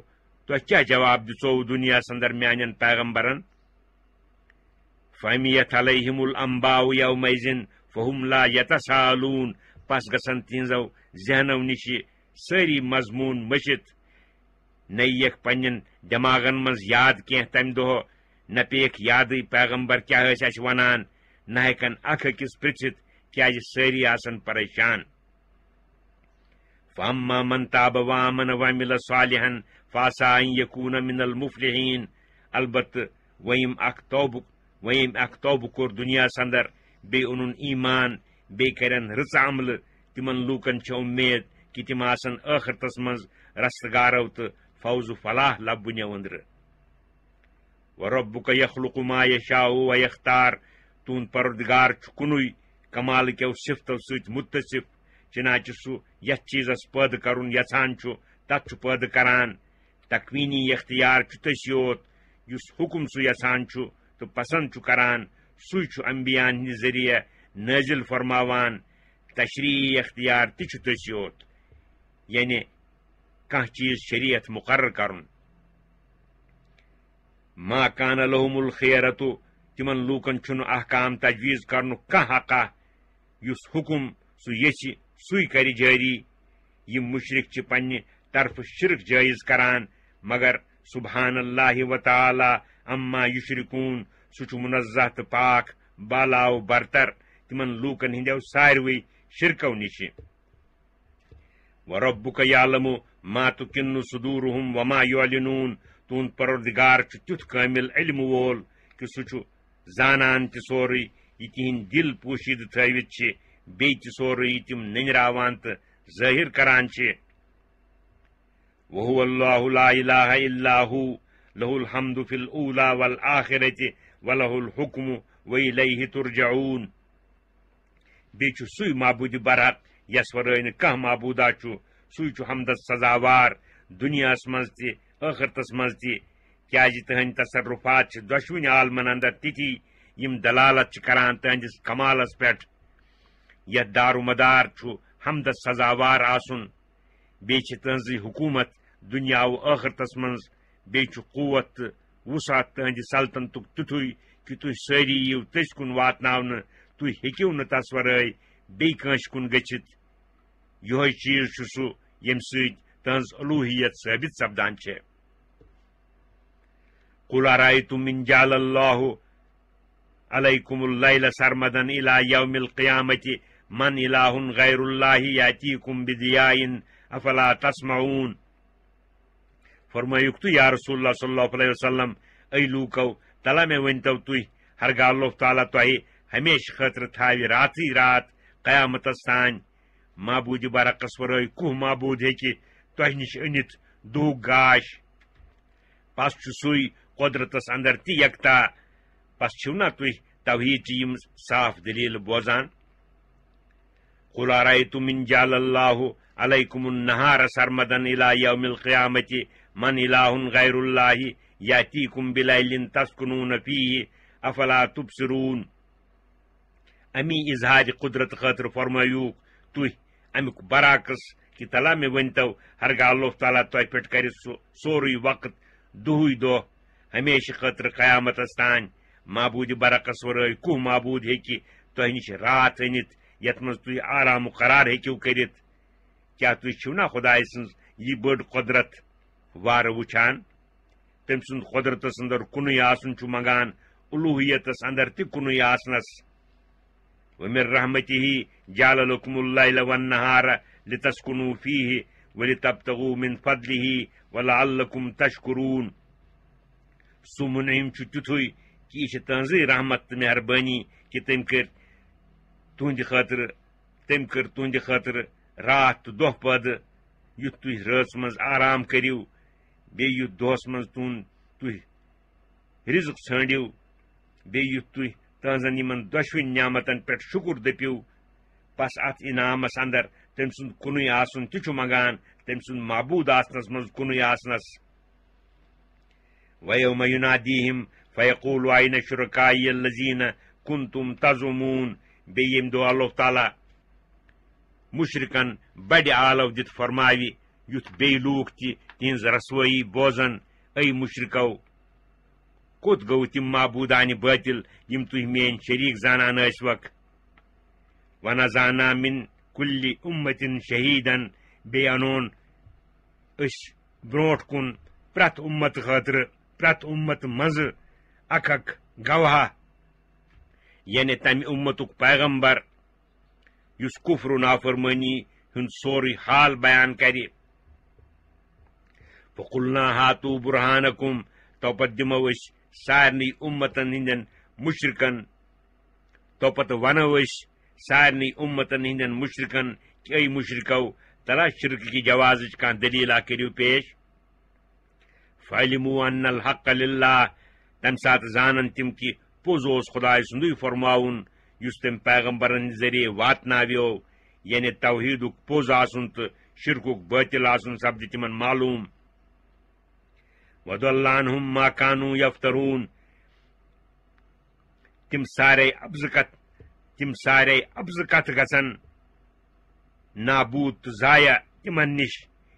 تۄہہِ کیٛاہ جواب دِژووٕ دُنیاہس اندر میانٮ۪ن پیغمبرن. فہمیت علیہم الانباء یومئذ فہم لا یتساءلون. پس گژھن تِہنٛزو ذہنو نِش سٲری مضموٗن مٔشِتھ. نہ یِیَکھ پننٮ۪ن دٮ۪ماغن منٛز یاد کینٛہہ تمہِ دۄہ نہ پیٚیکھ یادٕے پیغمبر کیٛاہ ٲسۍ اسہِ ونان نہ ہیکن اکھ أکِس پرژھِتھ کیازِ سٲری آسن پریشان. فاما من تاب وآمن وعمل صالحا فعسى أن يكون من المفلحين. البتہ ویم اکھ توبہ کور دنیا اندر بیٚیہِ اونُن ایمان بیٚیہِ کرن رٕژ عملہٕ تمن لوٗکن چھِ اُمید کہ تم آسن ٲخرتس منٛز رستگارو تہٕ فوز و فلاح لبنیو أنٛدرٕ. وربک یخلق ما یشاء ویختار. تہنٛد پروردگار چھُ کُنُے کمال کیو صفتو سۭتۍ متصف. چنانچہ سُہ یتھ چیزس پٲدٕ کرُن یژھان چھُ تتھ چھُ پٲدٕ کران. تکوینی اختیار چھُ تٔسی یوت یُس حکم سُہ یژھان چھُ تہٕ پسند چھُ کران. سُے چھُ انبیاءن ہٕنٛدِ ذریعہ نٲزل فرماوان. تشریعی اختیار تہِ چھُ تٔسی یوت یعنی کانٛہہ چیز شریعت مقرر کرُن. ما کان لہم الخیرۃ. تمن لوٗکن چھُنہٕ احکام تجویز کرنُک کانٛہہ حقا. یُس حکم سُہ یژھِ سُے کرِ جٲری. یم مشرک چھِ پننہِ طرفہٕ شرک جٲیز کران مگر سبحان اللہ وتعالی عما یشرکون. سُہ چھُ منزہ تہٕ پاک بالاو برتر تمن لوٗکن ہٕنٛدیو ساروٕے شرکو نِشہِ. وربک یعلم ما تُکِنُّ صدورہم وما یعلنون. تہنٛد پروردگار چھُ تیُتھ کٲمل علم وول کہ سُہ چھُ زانان تہِ سورُے یہِ تِہنٛدۍ دل پوشیدٕ تھٲوِتھ چھِ بیٚیہِ تہِ سورُے یہِ تِم ننراوان تہٕ ظٲہر کران چھِ. وهو اللہ لا الہ الا هو لہ الحمد فی الاولی والآخرۃ ولہ الحکم والیہ ترجعون. بیٚیہِ چھُ سُے معبوٗدِ برحق یس ورٲے نہٕ کانٛہہ معبوٗدا چھُ. سُے چھُ حمدس سزاوار دُنیاہس منٛز تہِ ٲخرتس منٛز تہِ. کیازِ تٕہنٛدۍ تصرفات چھِ دۄشوٕنی عالمن اندر تِتھی یم دلالت چھِ کران تہنٛدِس کمالس پٮ۪ٹھ. یتھ دار و مدار چھُ حمدس سزاوار آسُن. بیٚیہِ چھِ تٕہنٛزٕے حکوٗمت دنیا و ٲخرتس منٛز. بیٚیہِ چھُ قوت تہٕ وسعت تٕہنٛدِ سلطنتُک تیُتھُے کہ تُہۍ سٲری یِیِو تٔسۍ کُن واتناونہٕ. تُہۍ ہیٚکِو نہٕ تس ورٲے بیٚیہِ کٲنٛسہِ کُن گٔژھِتھ. یِہوے چیٖز چھُ سُہ ییٚمہِ سۭتۍ تٕہنٛز الوٗہیت ثٲبت سپدان چھےٚ. قل ارأيتم إن جعل الله عليكم الليل سرمدا إلى يوم القيامة من إله غير الله يأتيكم بضياء أفلا تسمعون. فرمٲیُکھ تُہۍ یا رسول اللہ صلی اللہ علیہ وسلم اے لوٗکو تلا مےٚ ؤنۍتو تُہۍ ہرگاہ اللہ تعالیٰ تۄہہِ ہمیشہٕ خٲطرٕ تھاوِ راتٕے رات قیامتس تانۍ. معبوٗدِ برعقس ورٲے کُہ معبوٗد ہیٚکہِ تۄہہِ نِش أنِتھ دُہُک گاش. پس چھُ سُے قۄدرتس اندر تہِ یکتا. پس چھِو نا تُہۍ توحیٖدچہِ یم صاف دلیٖلہٕ بوزان. قل ارأيتم إن جعل الله عليكم النهار سرمدا إلى يوم القيامة من إله غير الله يأتيكم بليل تسكنون فيه أفلا تبصرون. امی اظہار قدرت خاطر فرمٲیوٗکھ تُہۍ امیُک برعکس کہ تلا مےٚ ؤنۍتو ہرگاہ اللہ تعالیٰ تۄہہِ پٮ۪ٹھ کرِ سورُے وقت دُہُے دۄہ ہمیشہٕ خٲطرٕ قیامتس تانۍ. معبوٗدِ برعقس ورٲے کُہ معبوٗد ہیٚکہِ تۄہہِ نِش راتھ أنِتھ یتھ منٛز تُہۍ آرام و قرار ہیٚکِو کٔرِتھ. کیٛاہ تُہۍ چھِو نا خۄداے سٕنٛز یہِ بٔڑ قۄدرت وارٕ وٕچھان. تٔمۍ سُنٛد قۄدرتس اندر کُنُے آسُن چھُ منگان الوٗہیتس اندر تہِ کُنُے آسنس. ومن رحمته جعل لكم الليل والنهار لتسكنوا فيه ولتبتغوا من فضله ولعلكم تشكرون. سُہ مُنعِم چھُ تیُتھُے کہ یہِ چھِ تٕہنٛزٕے رحمت تہٕ مہربٲنی کہ تٔمۍ کٔر تُہنٛدِ خٲطرٕ راتھ تہٕ دۄہ پٲدٕ یُتھ تُہۍ رٲژ منٛز آرام کٔرِو بیٚیہِ یُتھ دۄہس منٛز تُہۍ رزق ژھٲنڈِو بیٚیہِ یُتھ تُہۍ تٕہنٛزن یِمن دۄشوٕنی نعمتن پٮ۪ٹھ شُکر دٔپِو. بس اتھ انعامس اندر تٔمۍ سُنٛد کُنُے آسُن تہِ چھُ منگان تٔمۍ سُنٛد معبوٗد آسنس منٛز کُنُے آسنس. وَيَوْمَ يُنادِيهِمْ فَيَقُولُ أَيْنَ شُرَكَائِيَ الَّذِينَ كُنتُمْ تَزْعُمُونَ. بیٚیہِ ییٚمہِ دۄہ اللہ تعالیٰ مُشرِکن بڑِ آلو دِتھ فرماوِ یُتھ بیٚیہِ لوٗکھ تہِ تِہنٛز رسوٲیی بوزن. اے مُشرِکو کوٚت گوٚو تِم معبوٗدانہِ بٲطِل یم تُہۍ میٲنۍ شریٖک زانان ٲسۍوکھ. وَنَزَعْنَا مِن كُلِّ أُمَّةٍ شَهِيدًا. بیٚیہِ اَنون أسۍ برونٛٹھ کُن پرٛٮ۪تھ اُمت خٲطرٕ پرٛٮ۪تھ اُمت منٛزٕ اکھ گواہ. یعنی تمہ امتک پیغمبر یس کفر و نافرمانی ہند سوری حال بیان کر فقلنا ہاتو برہانکم توپت دمو اس سارنی امتن ہندن مشرکن توپت ونو اس سارنی امتن ہندن مشرکن کہ اے مشرکو تلا شرک کی جواز کان دلیلہ کریو پیش فعلموا ان الحق للہ تم سات زانن تم کی پوز اوس خدائے سندوی فرماون یس تم پیغمبرن ذریعے واتناویو یعنی توحیدک پوز آسن تو شرکک باطل آسن سپد تمن معلوم وضل عنہم ما کانوا یفترون تم سارے ابز کت گژھن نابود تو ضائع تمن نش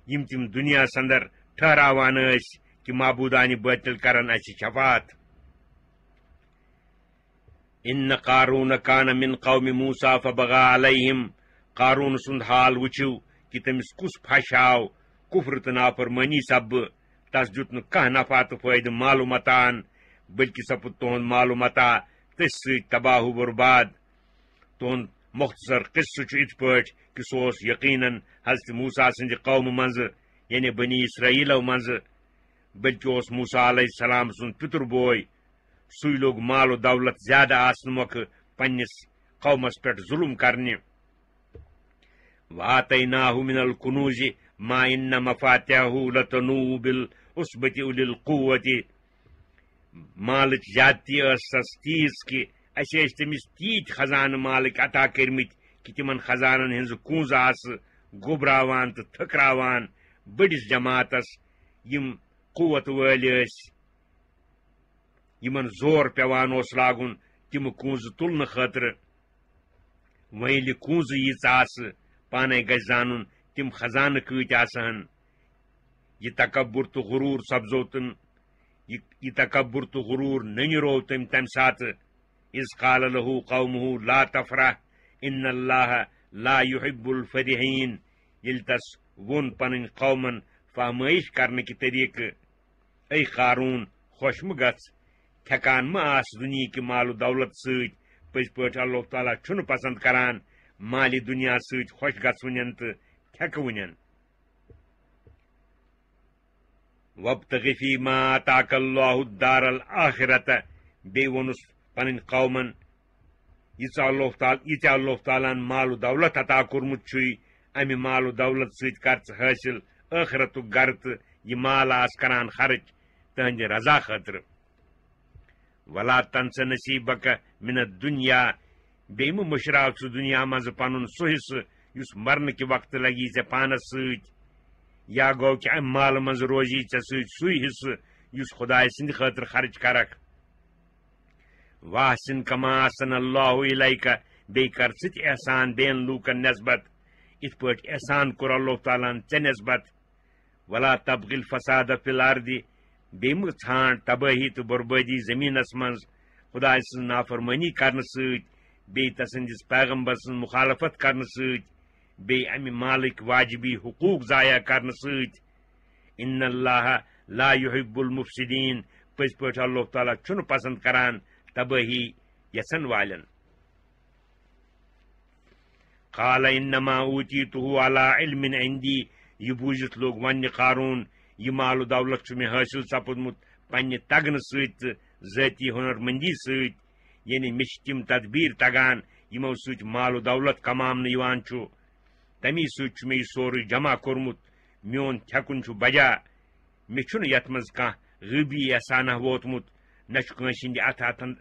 یم تم دنیا اندر ٹھہراوان ٲسۍ کہ معبودان باطل کرن اس شفاعت ان قارون کان من قوم موسیٰ فبغى علیہم قارون سند حال وچھو کہ تمس کس پھش آو کفر تو نافرمانی سب تس دیت نہ نفع تو فائدہ مال و متان بلکہ سپد تہد مال و متا تس ست تباہ و برباد تہد مختصر قصہ ات پہ کہ سہ یقیناً حضرت موسیٰ سند قوم مز یعنی بنی اسرائیلو مز بلکہ اس موسیٰ علیہ السلام سن پتر بوئے سی لوگ مال و دولت زیادہ آسن موقع پنس قومس پہ ظلم کرنے وآتیناہ من الکنوز ما ان مفاتحہ لتنوء بالعصبۃ اولي القوۃ مالک زیادتی ٲسس تیز کہ اسے تمس تیت خزانہ مالک عطا کرمت کہ تمن خزانن ہنز کنز آس گوبراوان تو تھکراوان بڑس جماعتس یم قوت ول یمن زور پیوان اوس لاگن تم کنز تلن خاطر ویل کنز ییژ آس پانے گژھِ زانن تم خزانہ کۭتۍ آسہن یہ تکبر تو غرور سپزو تم یہ تکبر تو غرور ننیرو تم تم سات اذ قال له قومه لا تفرح ان اللہ لا يحب الفرحین یل تس ون پن قومن فہمائش کرنے کی طریقہ اے قارون خوش مہ گژھ تھکان مہ آس دنیا کی مال و دولت ست پز پہ اللہ تعالیٰ چھن پسند کران مالی دنیا ست خوش گھن تو تھک ون وابتغ فیما آتاک اللہ الدار الآخرۃ بیٚیہِ ووٚنُس پنن قومن یہ اللہ تعالیٰ مال و دولت عطا کورمت چھُے امہ مال و دولت ست کر حاصل ٲخرتُک گرٕ تہٕ یہ مال آس کران خرچ تہنٛدِ رضا خٲطرٕ ولا تنس نصیبک من الدنیا بیٚیہِ مہ مشراو ژٕ دنیا منٛز پنُن سُہ حصہٕ یُس مرنہٕ کہِ وقتہٕ لگی ژےٚ پانس سۭتۍ یا گو کہ امہ مال منٛز روزی ژےٚ سۭتۍ سُے حصہٕ یُس خدائے سٕنٛدِ خٲطرٕ خرچ کرکھ واحسن کما احسن اللہ الیک بیٚیہِ کر ژٕ تہِ احسان بیٚین لوٗکن نسبت اتھ پٲٹھۍ احسان کوٚر اللہ تعالیٰ ہن ژےٚ نسبت ولا تبغ الفساد فی الارض بیٚیہِ مہ ژھانڈ تبٲہی تہٕ بربٲدی زمینس منٛز خدائے سٕنٛز نافرمٲنی کرنہٕ سۭتۍ بیٚیہِ تسٕنٛدِس پیغمبر سٕنٛز مخالفت کرنہٕ سۭتۍ بیٚیہِ امہِ مالٕکۍ واجبی حقوٗق ضایع کرنہٕ سۭتۍ ان اللہ لا يحب المفسدین پٔزۍ پٲٹھۍ اللہ تعالیٰ چھُنہٕ پسند کران تبٲہی یژھن والٮ۪ن قال انما اوتیتہ علی علم عندی یہ بوٗزِتھ لوگ ونہِ قارون یہ مال و دولت چھُ مےٚ حٲصِل سپُدمُت پننہِ تگنہٕ سۭتۍ تہٕ ذٲتی ہُنرمندی سۭتۍ یعنی مےٚ چھِ تِم تدبیٖر تگان یِمو سۭتۍ مال و دولت کماونہٕ یِوان چھُ تمی سۭتۍ چھُ مےٚ یہِ سورُے جمع کوٚرمُت میون تھٮ۪کُن چھُ بجا مےٚ چھُنہٕ یتھ منٛز کانٛہہ غٲبی احسانہ ووتمُت نہ چھُ کٲنٛسہِ ہٕنٛدِ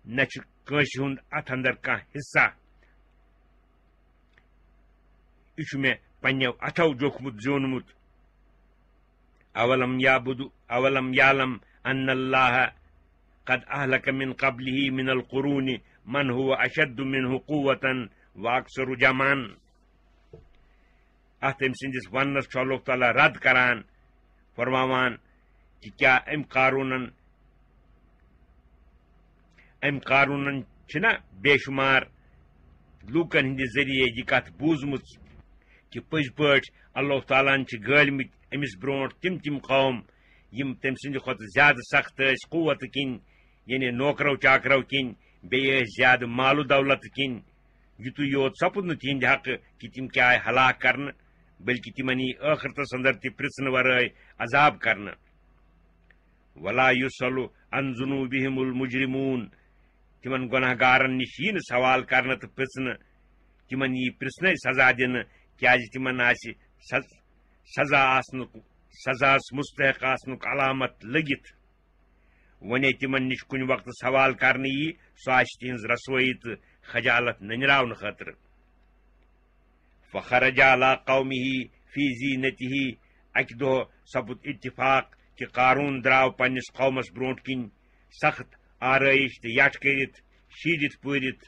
نہ چھُ کٲنٛسہِ ہُنٛد اتھ اندر کانٛہہ حصہ یہ چھُ مےٚ پننیو اتھو جوکھمُت زیوٗنمُت اولم یعلم ان اللہ قد اہلک من قبلہ من القرون من هو اشد منہ قوة واکثر جمعا اتھ أمۍ سٕنٛدِس وننس چھُ اللہ تعالیٰ رد کران فرماوان کہ کیا ام قارونن چھنا بے شمار لوکن ہندِ ذریعے یہ کت بوٗزمٕژ کہ پٔزۍ پٲٹھۍ اللہ تعالیٰ ہن چھِ گٲلمٕتۍ أمِس برونٛٹھ تِم قوم یم تٔمۍ سٕنٛدِ کھۄتہٕ زیادٕ سخت ٲسۍ قوت کِنۍ یعنی نوکرو چاکرو کِنۍ بیٚیہِ ٲسۍ زیادٕ مال و دولت کِنۍ یُتُے یوت سپُد نہٕ تِہنٛدِ حقہٕ کہِ تِم کیٛاہ آیہِ ہلاک کرنہٕ بٔلکہِ تِمن یی ٲخرتس اندر تہِ پرژھنہٕ ورٲے عذاب کرنہٕ ولا یُسلُ عن ذُنوٗبِہِمُ الْمُجرِموٗن تِمن گۄناہ گارن نِش یی نہٕ سوال کرنہٕ تہٕ پرژھنہٕ تِمن یی پرژھنے سزا دِنہٕ کیٛازِ تِمن آسہِ سزاہس مستحق آسنُک علامت لٔگِتھ وۄنۍ تِمن نِش کُنہِ وقتہٕ سوال کرنہٕ یی سُہ آسہِ تِہنٛز رسوٲیی تہٕ خجالت ننراونہٕ خٲطرٕ فخرج علی قومہ فی زینتہ اکہِ دۄہ سپُد اتفاق کہ قارون درٛاو پننِس قومس برونٛٹھ کِنۍ سخت آرٲیش تہٕ یٹھ کٔرِتھ شیٖرِتھ پوٗرِتھ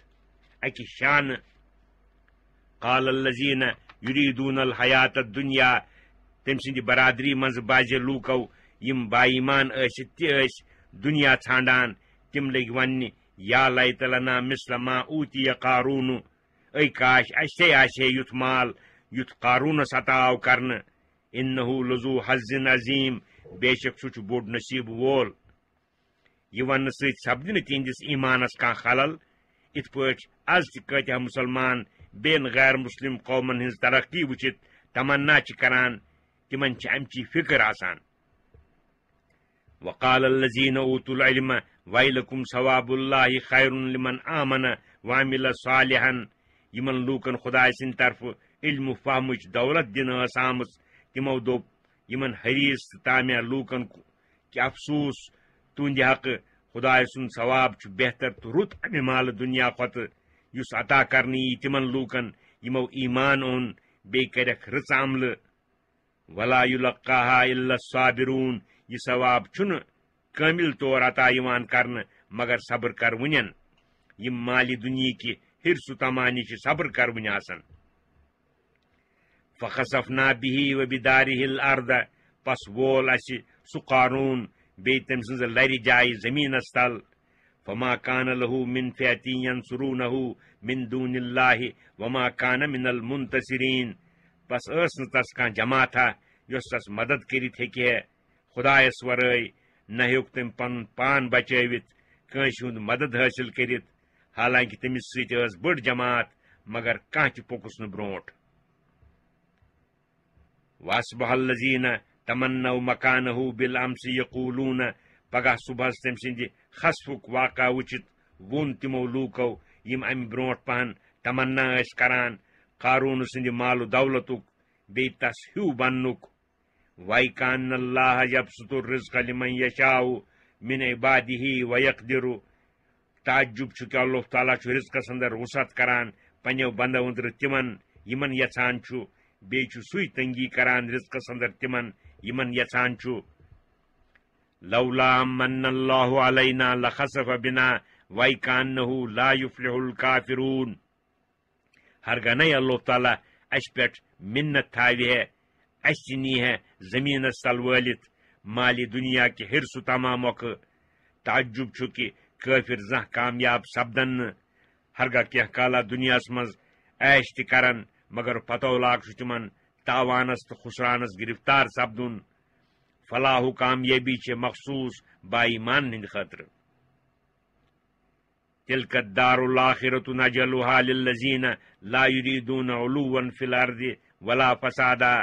اکہِ شانہٕ قال الذین یریٖدون الحیات الدنیا تٔمۍ سٕنٛدِ برادری منٛز بازِ لوٗکو یِم با ایمان ٲسِتھ تہِ ٲسۍ دُنیا ژھانڈان تِم لٔگۍ وننہِ یا لیت لنا مثل ما اوٗتِیَ قارون اے کاش اسہِ تہِ آسہِ ہے یُتھ مال یُتھ قارونس عطا آو کرنہٕ انہ لذو حظ عظیم بے شک سُہ چھُ بوٚڑ نصیٖبہٕ وول یہ وننہٕ سۭتۍ سپدِ نہٕ تِہنٛدِس ایمانس کانٛہہ خلل یِتھ پٲٹھۍ آز تہِ کۭتیاہ مُسلمان بیٚین غیر مسلم قومن ہٕنٛز ترقی وٕچھِتھ تمنا چھِ کران تِمن چھِ امچی فکر آسان وقال الذین اوتوا العلم ویلکم ثواب اللہ خیر لمن آمن وعمل صالحا یمن لوٗکن خۄداے سٕنٛدِ طرفہٕ علم و فہمٕچ دولت دِنہٕ ٲس آمٕژ تِمو دوٚپ یمن حریٖص تہٕ تامیا لوٗکن کہِ افسوٗس تُہنٛدِ حقہٕ خۄداے سُنٛد ثواب چھُ بہتر تہٕ رُت امہِ مالہٕ دُنیا کھۄتہٕ یُس عطا کرنہٕ یی تِمن لوٗکن یِمو ایمان اوٚن بیٚیہِ کَرٮ۪کھ رٕژ عملہٕ ولا یُلقاہا الا الصابرون یہ ثواب چھُنہٕ کٲمِل طور عطا یِوان کرنہٕ مگر صبر کرونٮ۪ن یِم مالہِ دُنیہِکہِ ہرسُ تمانی چھِ صبر کرونہِ آسان فخسفنا به وبدارہ الارض پس وول اسہِ سُہ قارون بیٚیہِ تٔمۍ سٕنٛزٕ لرِ جایہِ زٔمیٖنس تل فما کان له من فئة ینصرونہ من دون اللہ وما کان من المنتصرین پس ٲس نہٕ تس کانٛہہ جماعتھا یۄس تس مدد کٔرِتھ ہیٚکہِ ہے خۄدایس ورٲے نہ ہیوٚک تٔمۍ پنُن پان بچٲوِتھ کٲنٛسہِ ہُنٛد مدد حٲصِل کٔرِتھ حالانکہِ تٔمِس سۭتۍ ٲس بٔڑ جماعت مگر کانٛہہ تہِ پوٚکُس نہٕ برونٛٹھ واصبح الذین تمنوا مکانہ بالامس یقولون پگاہ صبحس تٔمۍ سٕنٛدِ خسفُک واقعہ وٕچھِتھ ووٚن تِمو لوٗکو یِم امہِ برونٛٹھ پہن تمنا ٲسۍ کران قارون سٕنٛدِ مال و دولتُک بیٚیہِ تس ہیوٗ بننُک وَے کان اللہ یبسط الرزق لمن یشاء من عبادہ ویقدر تعجب چھُ کہ اللہ تعالیٰ چھُ رزقس اندر وسعت کران پنٛنیو بندو أنٛدرٕ تِمن یِمن یژھان چھُ بیٚیہِ چھُ سُے تنگی کران رزقس اندر تِمن یِمن یژھان چھُ لولا من اللہ علینا لخسف بنا وَے کانہ لا یفلح الکافرون ہرگاہ نَے اللہ تعالیٰ اسہِ پٮ۪ٹھ مِنت تھاوِ ہے اسہِ تہِ نی ہے زٔمیٖنس تل وٲلِتھ مالہِ دُنیا کہِ ہرسُ تمام مۄکھٕ تعجب چھُ کہِ کٲفِر زانٛہہ کامیاب سپدن نہٕ ہرگاہ کینٛہہ کالا دُنیاہس منٛز عیش تہِ کرن مگر پتولاگ چھُ تِمن تاوانس تہٕ خُسرانس گرفتار سپدُن فلاح و کامیٲبی چھِ مخصوٗص با ایمانن ہٕنٛدِ خٲطرٕ تِلکَ الدار الآخرۃ نجعلها للذین لا یریٖدون علوا فی الارض ولا فسادا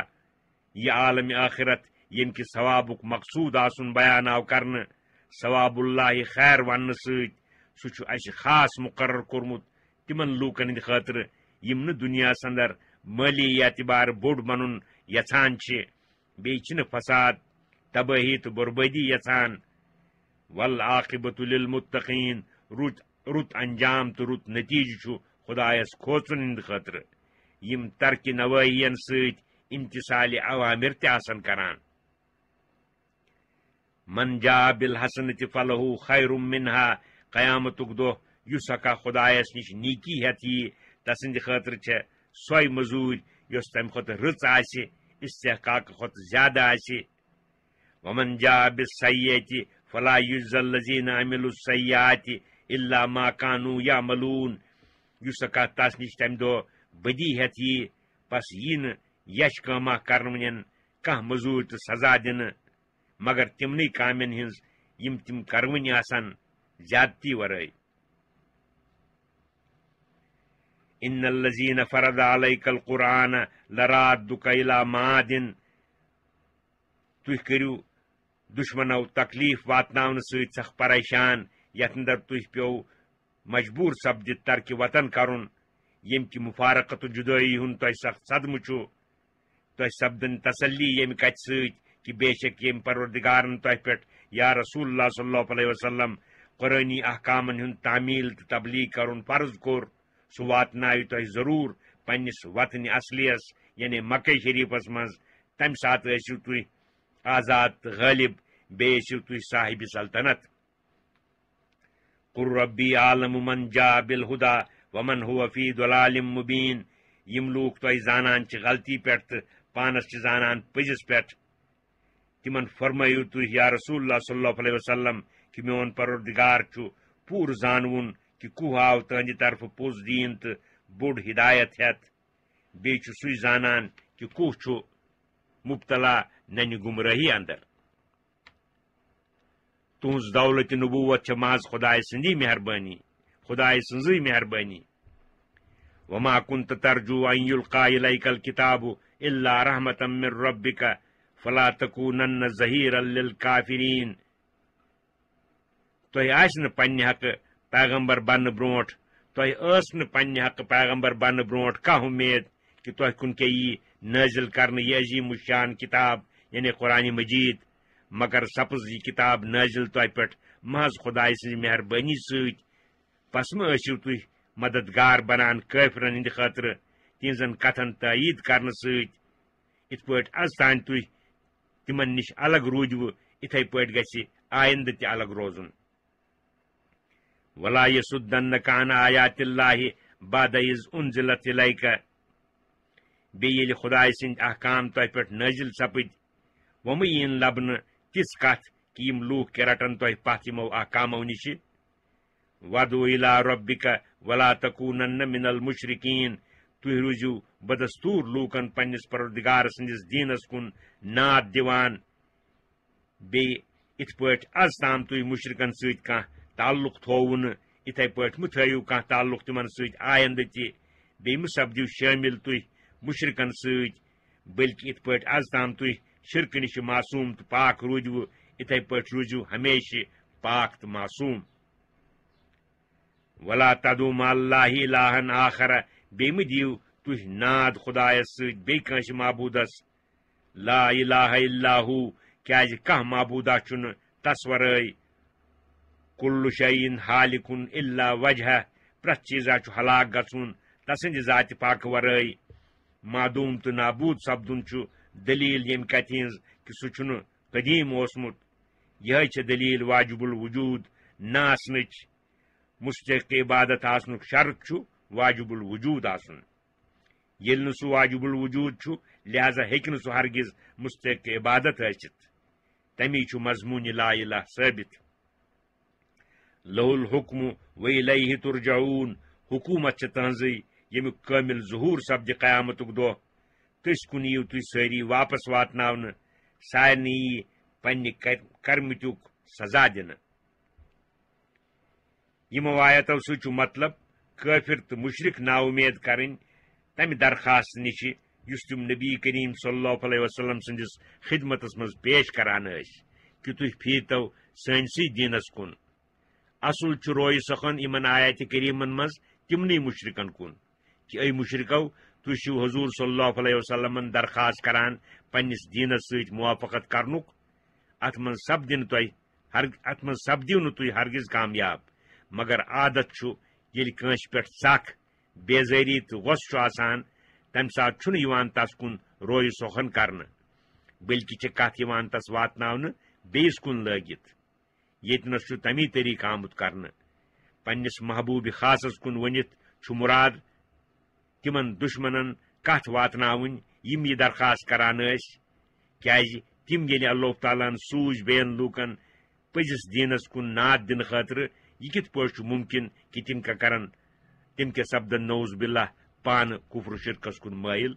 یہ عالم آخرت ییٚمہِ کہِ ثوابُک مقصوٗد آسُن بیان آو کرنہٕ ثواب اللہ خیر وننہٕ سۭتۍ سُہ چھُ اسہِ خاص مقرر کوٚرمُت تِمن لوٗکن ہٕنٛدِ خٲطرٕ یِم نہٕ دُنیاہس اندر مٲلی اعتبار بوٚڑ بنُن یژھان چھِ بیٚیہِ چھِنہٕ فساد تبٲہی تہٕ بربٲدی یژھان والعاقبۃ للمتقین رُت انجام تہٕ رُت نتیٖجہٕ چھُ خۄدایس کھوژن ہٕنٛدِ خٲطرٕ یِم ترکہِ نوٲہین سۭتۍ امتثالِ اوامر تہِ آسن کران من جاء بالحسنۃ فلہ خیر منہا قیامتُک دۄہ یُس ہکا خۄدایس نِش نیکی ہٮ۪تھ یی تسٕنٛدِ خٲطرٕ چھےٚ سۄے مٔزوٗرۍ یۄس تمہِ کھۄتہٕ رٕژ آسہِ استحقاق کھۄتہٕ زیادٕ آسہِ ومن جاء بالسیئۃ فلا یجزی الذین عملوا السیئات الا ما كانوا یعملون یُس ہکا تس نِش تمہِ دۄہ بدی ہٮ۪تھ یی پس یی نہٕ یش کٲما کرنہٕ کانٛہہ مٔزوٗرۍ تہٕ سزا دِنہٕ مگر تِمنٕے کامٮ۪ن ہٕنٛز یِم تِم کروٕنۍ آسن زیادتی ورٲے ان الذین فرض علیک القرآن لرادک الی معاد تُہۍ کٔرِو دشمنو تکلیف واتناونہٕ سۭتۍ سخ پریشان یتھ اندر تُہۍ پیوٚو مجبوٗر سپدِتھ ترکہِ وطن کرُن ییٚمہِ کہِ مفارقت و جدٲیی ہُنٛد تۄہہِ سخ صدمہٕ چھُ تۄہہِ سپدن تسلی ییٚمہِ کتھِ سۭتۍ کہ بے شک ییٚمہِ پروردگارن تۄہہِ پٮ۪ٹھ یا رسول اللہ صلی اللہ علیہ وسلم قرآنی احکامن ہُنٛد تعمیل تہٕ تبلیغ کرُن فرض کوٚر سُہ واتنایہِ تۄہہِ ضروٗر پننِس وطنہِ اصلیس یعنی مکہ شریفس منٛز تمہِ ساتہٕ ٲسِو تُہۍ آزاد تہٕ غٲلب بیٚیہِ ٲسِو تُہۍ صاحبِ سلطنت قل ربی عالم من جاء بالہدا ومن هو فی ضلال مبین یم لوٗکھ تۄہہِ زانان چھِ غلطی پٮ۪ٹھ تہٕ پانس چھِ زانان پٔزِس پٮ۪ٹھ تمن فرمٲیِو تُہۍ یا رسول اللہ صلی اللہ علیہ وسلم کہ میون پروردگار چھُ پوٗرٕ زانوُن کہ کُہ آو تہنٛدِ طرفہٕ پوٚز دیٖن تہٕ بوٚڑ ہدایت ہٮ۪تھ بیٚیہِ چھُ سُے زانان کہ کُہ چھُ مبتلا ننہِ گمرٲہی اندر تُہنٛز دولت نبوت چھِ محض خداے سٕنٛدی مہربٲنی خداے سٕنٛزٕے مہربٲنی وما كنت ترجو ان يلقى اليك الكتاب الا رحمة من ربك فلا تكونن ظهيرا للكافرين تۄہہِ آسہِ نہٕ پننہِ حقہٕ پیغمبر بننہٕ برونٛٹھ تۄہہِ ٲس نہٕ پننہِ حقہٕ پیغمبر بننہٕ برونٛٹھ کانٛہہ اُمید کہ تۄہہِ کُن کیٛاہ یی نٲزِل کرنہٕ یہِ عظیٖم الشان کتاب یعنی قرآن مجید مگر سپٕز یہِ کتاب نٲزِل تۄہہِ پٮ۪ٹھ محض خداے سٕنٛزِ مہربٲنی سۭتۍ پس مہ ٲسِو تُہۍ مددگار بنان کٲفرن ہٕنٛدِ خٲطرٕ تِہنٛزن کتھن تٲیید کرنہٕ سۭتۍ یِتھ پٲٹھۍ از تانۍ تُہۍ تِمن نِش الگ روٗدوٕ یِتھے پٲٹھۍ گژھِ آیندٕ تہِ الگ روزُن ولا يصدنك عن آیات اللہ بعد اذ انزلت الیک بیٚیہِ ییٚلہِ خداے سٕنٛدۍ احکام تۄہہِ پٮ۪ٹھ نٲزِل سپٕدۍ وۄنۍ یِن لبنہٕ تِژھ کتھ کہ یِم لوٗکھ کیٛاہ رٹن تۄہہِ پتھ یِمو احکامو نِشہِ ودو الى ربک ولا تکونن من المشرکین تُہۍ روٗزِو بدستوٗر لوٗکن پننِس پروردگار سٕنٛدِس دیٖنس کُن ناد دِوان بیٚیہِ یِتھ پٲٹھۍ از تام تُہۍ مشرکن سۭتۍ کانٛہہ تعلق تھووٕ نہٕ یِتھے پٲٹھۍ مہ تھٲیِو کانٛہہ تعلق تِمن سۭتۍ آیندٕ تہِ بیٚیہِ مہ سپدِو شٲمِل تُہۍ مشرکن سۭتۍ بٔلکہِ یِتھ پٲٹھۍ از تام تُہۍ شرکہٕ نِش معصوٗم تہٕ پاک روٗدوٕ یِتھے پٲٹھۍ روٗزِو ہمیشہِ پاک تہٕ معصوٗم ولا تدعوا مع اللہ الہن آخر بیٚیہِ مہ دِیِو تُہۍ ناد خدایس سۭتۍ بیٚیہِ کٲنٛسہِ معبوٗدس لا الہ الا ہو کیٛازِ کانٛہہ معبوٗدا چھُنہٕ تس ورٲے کُلُّ شیء حالِکٌ الا وجہہ پرٛٮ۪تھ چیٖزا چھُ ہلاک گژھُن تسٕنٛدِ ذاتہِ پاکہٕ ورٲے معدوٗم تہٕ نابوٗد سپدُن چھُ دلیٖل ییٚمہِ کتھِ ہٕنٛز کہ سُہ چھُنہٕ قدیٖم اوسمُت یِہے چھِ دلیٖل واجب الوجوٗد نہ آسنٕچ مستحق عبادت آسنُک شرط چھُ واجب الوجوٗد آسُن ییٚلہِ نہٕ سُہ واجب الوجوٗد چھُ لہذا ہیٚکہِ نہٕ سُہ ہرگز مستحق عبادت ٲسِتھ تمی چھُ مضموٗنہِ لا الہ ثٲبت لہ الحکم والیہ ترجعون حکوٗمت چھِ تہنٛزٕے ییٚمیُک کٲمِل ظہوٗر سپدِ قیامتُک دۄہ تٔسۍ کُن یِیِو تُہۍ سٲری واپس واتناونہٕ سارنٕے یی پننہِ کرمٕتیُک سزا دِنہٕ یِمو آیتو سۭتۍ چھُ مطلب کٲفر تہٕ مشرک نا اُمید کرٕنۍ تمہِ درخاست نِشہِ یُس تِم نبی کریم صلی اللہ علیہ وسلم سٕنٛدِس خدمتس منٛز پیش کران ٲسۍ کہ تُہۍ پھیٖرتو سٲنسٕے دیٖنس کُن اصل چھُ رویہِ سخن یِمن آیاتِ کریٖمن منٛز تِمنٕے مشرکن کُن کہ اے مشرکو تُہۍ چھِو حضوٗر صلی اللہ علیہ وسلمن درخاست کران پننِس دیٖنس سۭتۍ موافقت کرنُک اتھ منٛز سپدِو نہٕ تُہۍ ہرگز کامیاب مگر عادت چھُ ییٚلہِ کٲنٛسہِ پٮ۪ٹھ ژکھ بیزٲری تہٕ غۄصہٕ چھُ آسان تمہِ ساتہٕ چھُنہٕ یِوان تس کُن رویہِ سوکھن کرنہٕ بٔلکہِ چھِ کتھ یِوان تس واتناونہٕ بیٚیِس کُن لٲگِتھ ییٚتنس چھُ تمی طریٖقہٕ آمُت کرنہٕ پننِس محبوٗبِ خاصس کُن ؤنِتھ چھُ مُراد تِمن دُشمنن کتھ واتناوٕنۍ یِم یہِ درخاست کران ٲسۍ کیٛازِ تِم ییٚلہِ اللہ تعالیٰ ہن سوٗزۍ بیٚین لوٗکن پٔزِس دیٖنس کُن ناد دِنہٕ خٲطرٕ یہِ کِتھ پٲٹھۍ چھُ مُمکِن کہ تِم کیٛاہ کرن تِم کیٛاہ سپدن نعوذ باللہ پانہٕ کُفر شرکس کُن مٲیِل